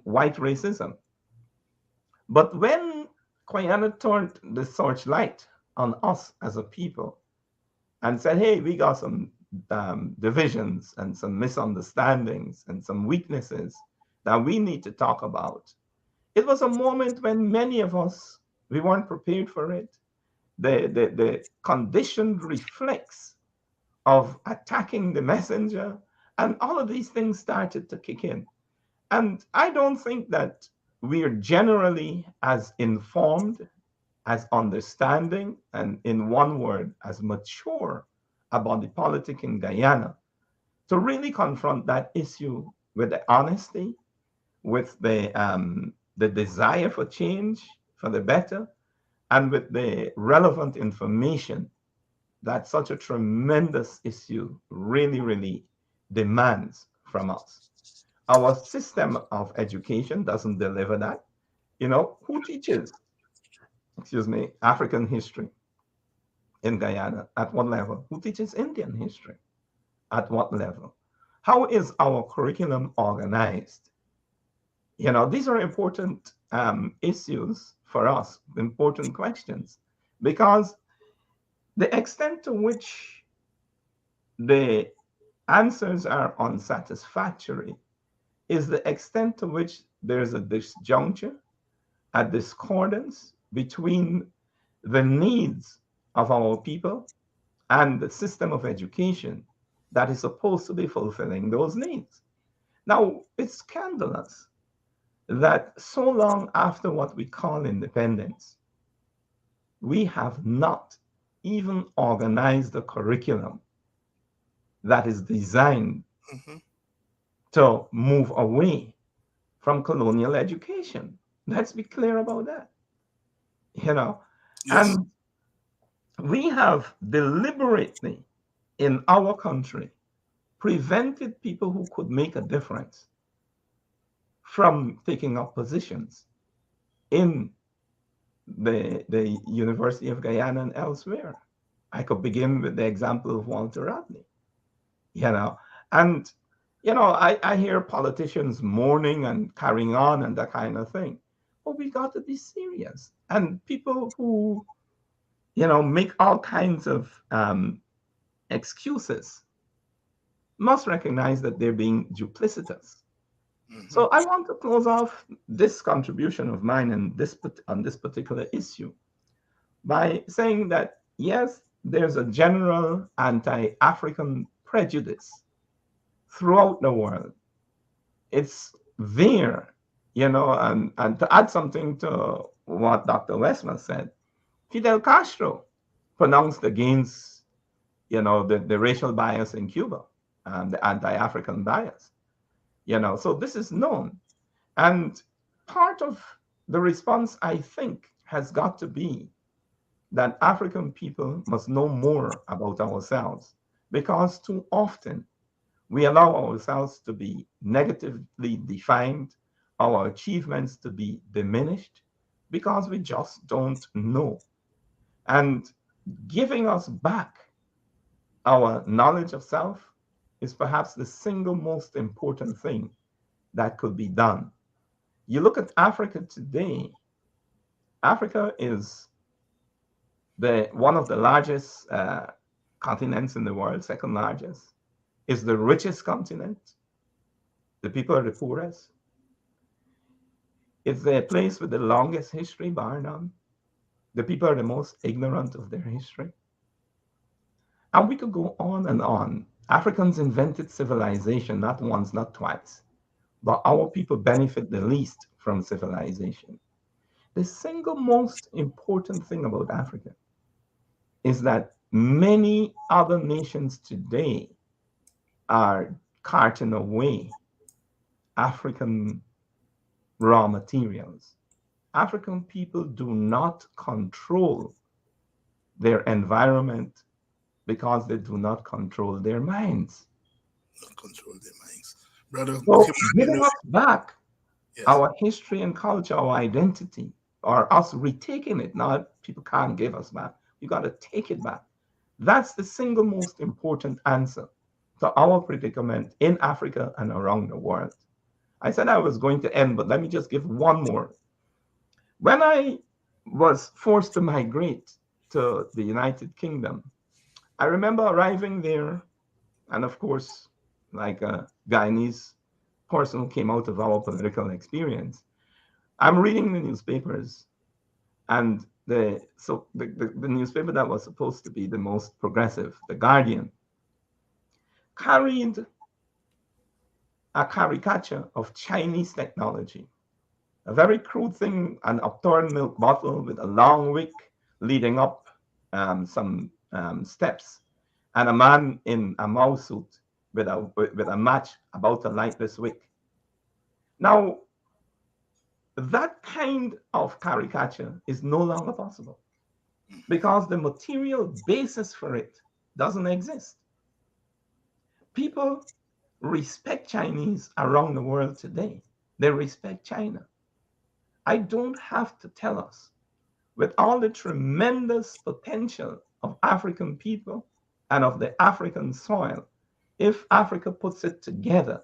Speaker 7: white racism. But when Kwayana turned the searchlight on us as a people and said, hey, we got some divisions and some misunderstandings and some weaknesses that we need to talk about. It was a moment when many of us, we weren't prepared for it. The conditioned reflex of attacking the messenger and all of these things started to kick in. And I don't think that we are generally as informed, as understanding, and in one word, as mature about the politics in Guyana to really confront that issue with the honesty, with the desire for change for the better, and with the relevant information that such a tremendous issue really, really demands from us. Our system of education doesn't deliver that. You know, who teaches, African history in Guyana? At what level? Who teaches Indian history? At what level? How is our curriculum organized? You know, these are important issues for us, important questions, because the extent to which the answers are unsatisfactory is the extent to which there's a disjuncture, a discordance between the needs of our people and the system of education that is supposed to be fulfilling those needs. Now, it's scandalous that so long after what we call independence, we have not even organized a curriculum that is designed to move away from colonial education. Let's be clear about that. You know,
Speaker 4: Yes.
Speaker 7: and we have deliberately in our country prevented people who could make a difference from taking up positions in the University of Guyana and elsewhere. I could begin with the example of Walter Rodney, you know, and, you know, I hear politicians mourning and carrying on and that kind of thing, but we got to be serious. And people who, you know, make all kinds of excuses must recognize that they're being duplicitous. So I want to close off this contribution of mine on this particular issue by saying that, yes, there's a general anti-African prejudice throughout the world. It's there, you know, and to add something to what Dr. Westmaas said, Fidel Castro pronounced against, you know, the racial bias in Cuba, the anti-African bias. You know, so this is known. And part of the response, I think, has got to be that African people must know more about ourselves, because too often we allow ourselves to be negatively defined, our achievements to be diminished, because we just don't know. And giving us back our knowledge of self is perhaps the single most important thing that could be done. You look at Africa today, Africa is one of the largest continents in the world, second largest, is the richest continent. The people are the poorest. It's the place with the longest history, bar none. The people are the most ignorant of their history. And we could go on and on. Africans invented civilization not once, not twice, but our people benefit the least from civilization. The single most important thing about Africa is that many other nations today are carting away African raw materials. African people do not control their environment because they do not control their minds.
Speaker 4: Not control their minds. Brother,
Speaker 7: so giving us back
Speaker 4: yes,
Speaker 7: our history and culture, our identity, or us retaking it, now people can't give us back. You got to take it back. That's the single most important answer to our predicament in Africa and around the world. I said I was going to end, but let me just give one more. When I was forced to migrate to the United Kingdom. I remember arriving there, and of course, like a Guyanese person who came out of our political experience, I'm reading the newspapers, and the newspaper that was supposed to be the most progressive, The Guardian, carried a caricature of Chinese technology, a very crude thing, an upturned milk bottle with a long wick leading up some steps, and a man in a mouse suit with a match about to light this wick. Now, that kind of caricature is no longer possible because the material basis for it doesn't exist. People respect Chinese around the world today. They respect China. I don't have to tell us, with all the tremendous potential of African people and of the African soil, if Africa puts it together,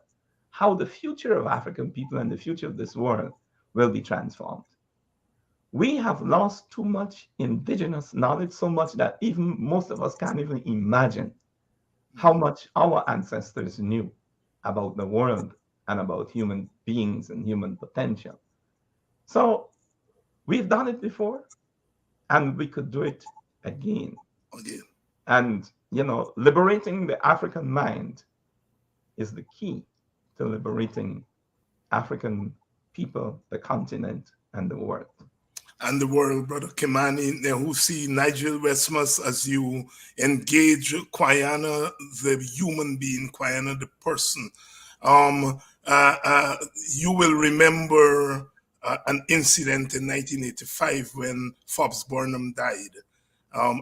Speaker 7: how the future of African people and the future of this world will be transformed. We have lost too much indigenous knowledge, so much that even most of us can't even imagine how much our ancestors knew about the world and about human beings and human potential. So we've done it before, and we could do it again. And, you know, liberating the African mind is the key to liberating African people, the continent, and the world.
Speaker 4: And the world, Brother Kimani, Nehusi, Nigel, Westmaas, as you engage Kwayana, the human being, Kwayana, the person. You will remember an incident in 1985 when Forbes Burnham died.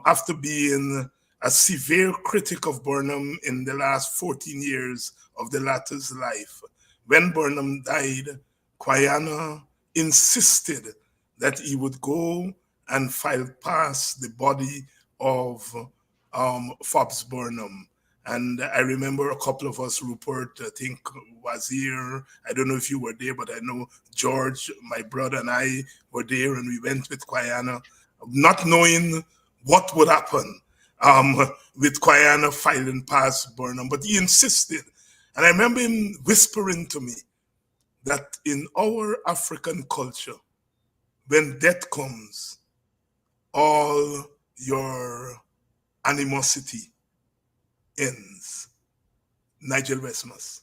Speaker 4: After being a severe critic of Burnham in the last 14 years of the latter's life, when Burnham died, Kwayana insisted that he would go and file past the body of Forbes Burnham. And I remember a couple of us, Rupert, I think was here. I don't know if you were there, but I know George, my brother, and I were there, and we went with Kwayana, not knowing what would happen with Kwayana filing past Burnham. But he insisted. And I remember him whispering to me that in our African culture, when death comes, all your animosity ends. Nigel Westmaas.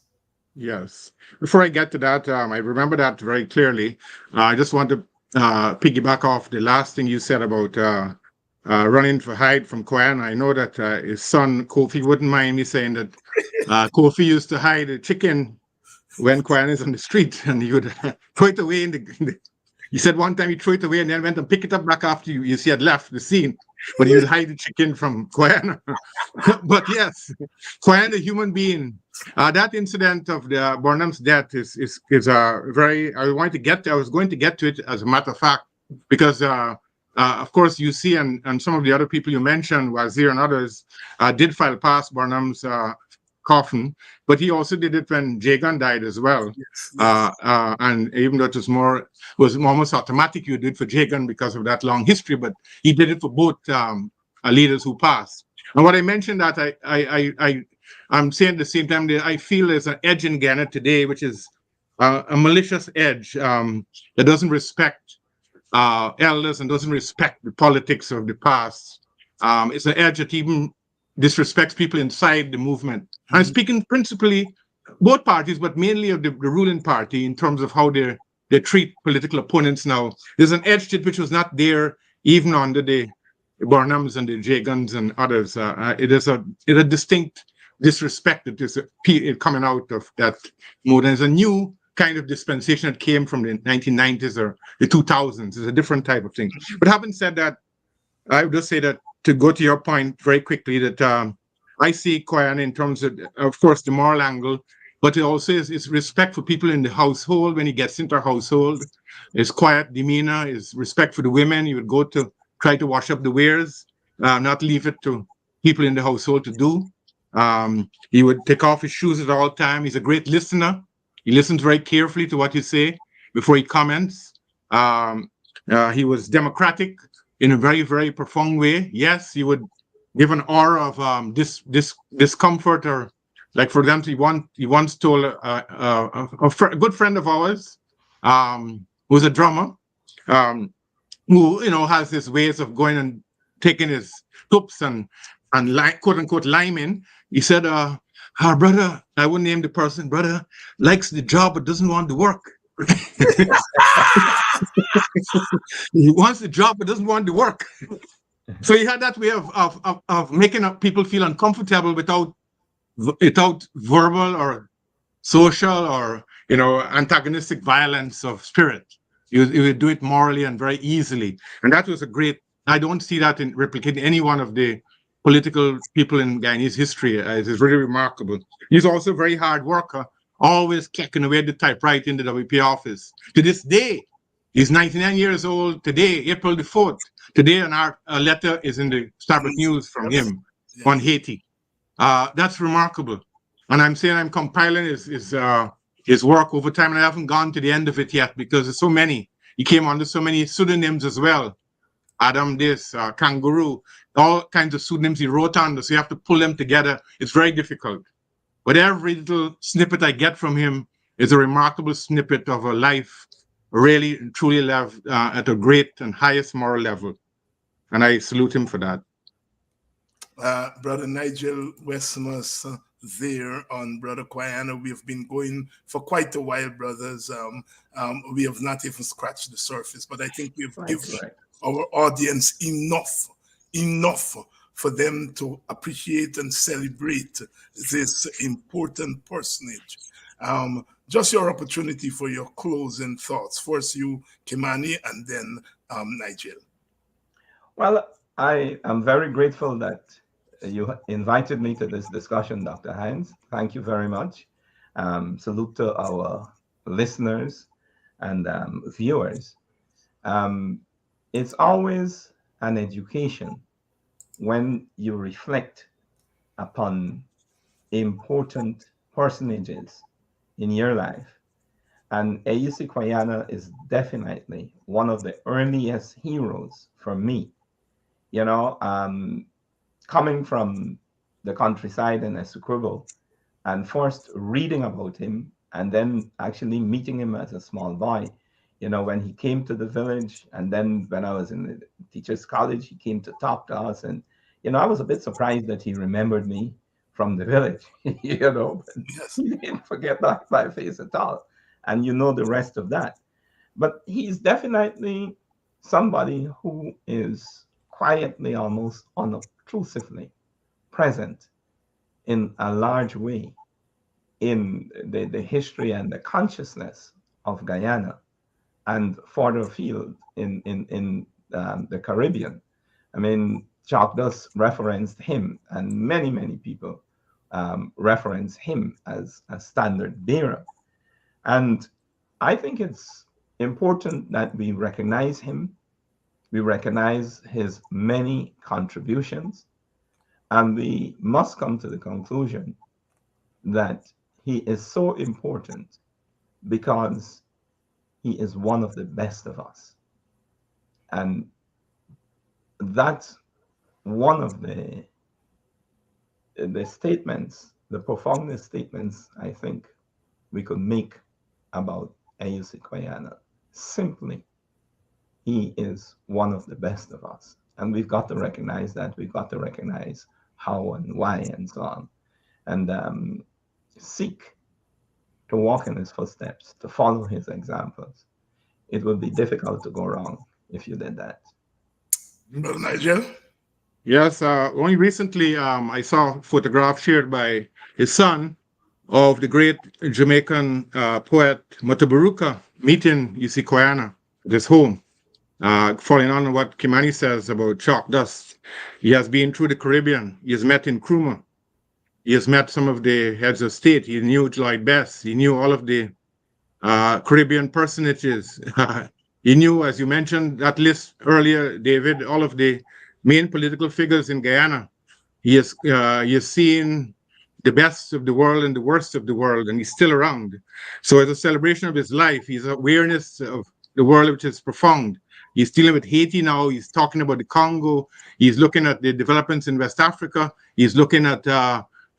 Speaker 8: Yes. Before I get to that, I remember that very clearly. I just want to piggyback off the last thing you said about running for hide from Kwayana. I know that his son, Kofi, wouldn't mind me saying that Kofi used to hide a chicken when Kwayana is on the street, and he would throw it away in the he said one time he threw it away and then went and picked it up back after you see had left the scene. But he would hide the chicken from Kwayana. But yes, Kwayana, the human being, that incident of the Burnham's death is very. I was going to get to it as a matter of fact, because of course Eusi and some of the other people you mentioned, Wazir and others, did file past Burnham's coffin, but he also did it when Jagan died as well. Yes. And even though it was almost automatic, you did for Jagan because of that long history, but he did it for both leaders who passed. And what I mentioned that I'm saying at the same time that I feel there's an edge in Ghana today, which is a malicious edge that doesn't respect elders and doesn't respect the politics of the past. It's an edge that even disrespects people inside the movement. Mm-hmm. I'm speaking principally both parties, but mainly of the ruling party in terms of how they treat political opponents now. There's an edge to it which was not there even under the Burnhams and the Jagans and others. It is a distinct disrespect that is coming out of that mode. There's a new kind of dispensation that came from the 1990s or the 2000s. It's a different type of thing. But having said that, I would just say that to go to your point very quickly, that I see Kwayana in terms of course, the moral angle, but it also is respect for people in the household when he gets into a household. His quiet demeanor, his respect for the women. He would go to try to wash up the wares, not leave it to people in the household to do. He would take off his shoes at all times. He's a great listener. He listens very carefully to what you say before he comments. He was democratic. in a very, very profound way. Yes, he would give an aura of discomfort, or like for them, he once told a good friend of ours, who's a drummer, who has his ways of going and taking his toops and quote unquote liming. He said, our brother, I wouldn't name the person, brother likes the job but doesn't want to work. He wants the job but doesn't want to work. So he had that way of making up people feel uncomfortable without verbal or social or antagonistic violence of spirit. You would do it morally and very easily, and that was a great. I don't see that in replicating any one of the political people in Guyanese history. It is really remarkable. He's also a very hard worker, always clicking away at the typewriter in the WP office. To this day, he's 99 years old today, April the 4th. Today, a letter is in the Starbuck News from him on Haiti. That's remarkable. And I'm saying I'm compiling his work over time, and I haven't gone to the end of it yet because there's so many. He came under so many pseudonyms as well. Adam this, Kangaroo, all kinds of pseudonyms he wrote under, so you have to pull them together. It's very difficult. But every little snippet I get from him is a remarkable snippet of a life really and truly lived at a great and highest moral level. And I salute him for that.
Speaker 4: Brother Nigel Westmaas there on Brother Kwayana. We have been going for quite a while, brothers. We have not even scratched the surface, but I think we've given our audience enough for them to appreciate and celebrate this important personage. Just your opportunity for your closing thoughts. First you, Kimani, and then Nigel.
Speaker 7: Well, I am very grateful that you invited me to this discussion, Dr. Hinds. Thank you very much. Salute to our listeners and viewers. It's always an education when you reflect upon important personages in your life. And Eusi Kwayana is definitely one of the earliest heroes for me. Coming from the countryside in Essequibo and first reading about him and then actually meeting him as a small boy, when he came to the village, and then when I was in the teacher's college, he came to talk to us. And, I was a bit surprised that he remembered me from the village, but yes. He didn't forget that my face at all. And the rest of that. But he's definitely somebody who is quietly, almost unobtrusively present in a large way in the history and the consciousness of Guyana and further afield in the Caribbean. I mean, Chalk does referenced him, and many, many people reference him as a standard bearer. And I think it's important that we recognize him. We recognize his many contributions, and we must come to the conclusion that he is so important because he is one of the best of us. And that's one of the statements, the profoundest statements I think we could make about Eusi Kwayana. Simply, he is one of the best of us. And we've got to recognize that. We've got to recognize how and why and so on. And seek to walk in his footsteps, to follow his examples. It would be difficult to go wrong if you did that.
Speaker 4: Brother Nigel?
Speaker 8: Yes, only recently I saw a photograph shared by his son of the great Jamaican poet Mutabaruka meeting Eusi Kwayana at his home. Following on what Kimani says about chalk dust, he has been through the Caribbean. He has met in Nkrumah. He has met some of the heads of state. He knew Lloyd Best. He knew all of the Caribbean personages. He knew, as you mentioned, that list earlier, David, all of the main political figures in Guyana. He has seen the best of the world and the worst of the world, and he's still around. So as a celebration of his life, his awareness of the world, which is profound, He's dealing with Haiti now. He's talking about the Congo. He's looking at the developments in West Africa. He's looking at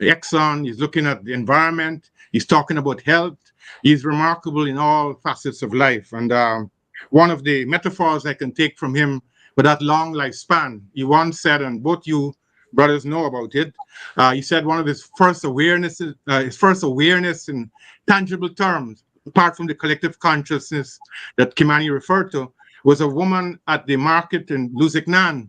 Speaker 8: Exxon. He's looking at the environment. He's talking about health. He's remarkable in all facets of life. And one of the metaphors I can take from him for that long lifespan, he once said, and both you brothers know about it, he said one of his first awareness in tangible terms, apart from the collective consciousness that Kimani referred to, was a woman at the market in Luzignan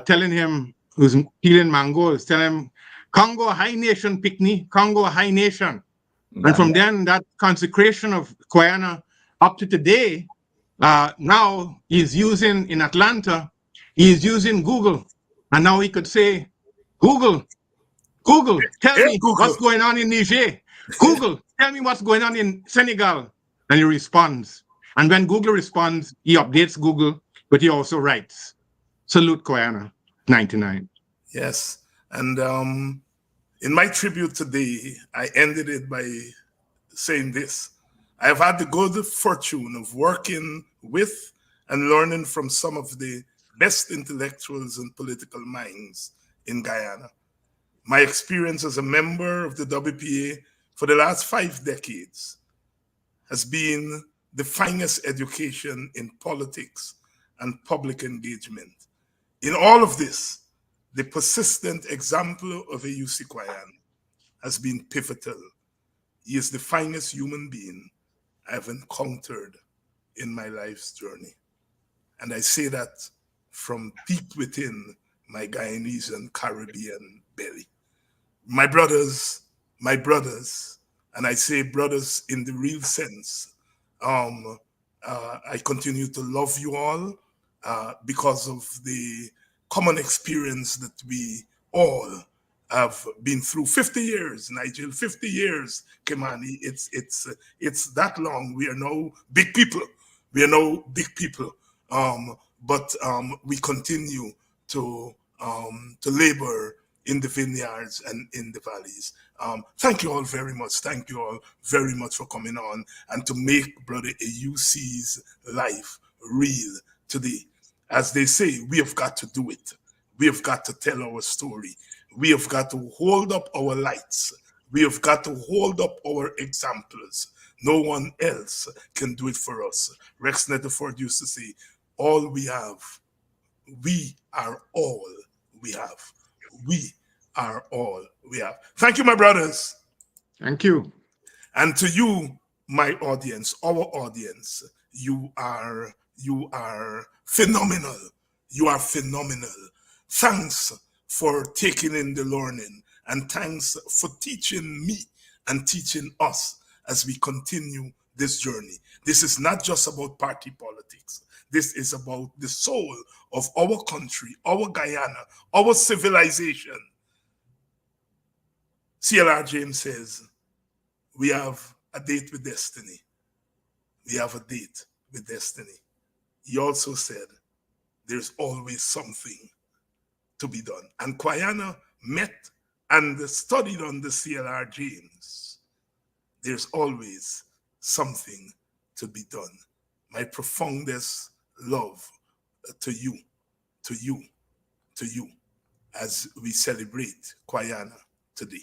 Speaker 8: telling him, who's peeling mangoes, telling him, Congo a high nation, Picni, Congo a high nation. And from then, that consecration of Kwayana up to today, now he's using, in Atlanta, he's using Google. And now he could say, Google, tell me what's going on in Niger. Google, tell me what's going on in Senegal. And he responds. And when Google responds, he updates Google, but he also writes. Salute Kwayana, 99.
Speaker 4: Yes. And in my tribute today, I ended it by saying this. I have had the good fortune of working with and learning from some of the best intellectuals and political minds in Guyana. My experience as a member of the WPA for the last 5 decades has been the finest education in politics and public engagement. In all of this, the persistent example of a Eusi Kwayana has been pivotal. He is the finest human being I've encountered in my life's journey. And I say that from deep within my Guyanese and Caribbean belly. My brothers, and I say brothers in the real sense, I continue to love you all because of the common experience that we all have been through. 50 years, Nigel, 50 years, Kimani. It's that long. We are now big people. But we continue to labor in the vineyards and in the valleys. Thank you all very much. Thank you all very much for coming on and to make Brother Eusi's life real today. As they say, we have got to do it. We have got to tell our story. We have got to hold up our lights. We have got to hold up our examples. No one else can do it for us. Rex Netterford used to say, all we have, we are all we have. We are all we have. Thank you, my brothers.
Speaker 8: Thank you.
Speaker 4: And to you, my audience, our audience, you are phenomenal. You are phenomenal. Thanks for taking in the learning, and thanks for teaching me and teaching us as we continue this journey. This is not just about party politics. This is about the soul of our country, our Guyana, our civilization. CLR James says, we have a date with destiny. We have a date with destiny. He also said, there's always something to be done. And Kwayana met and studied on the CLR James. There's always something to be done. My profoundest love to you, as we celebrate Kwayana today.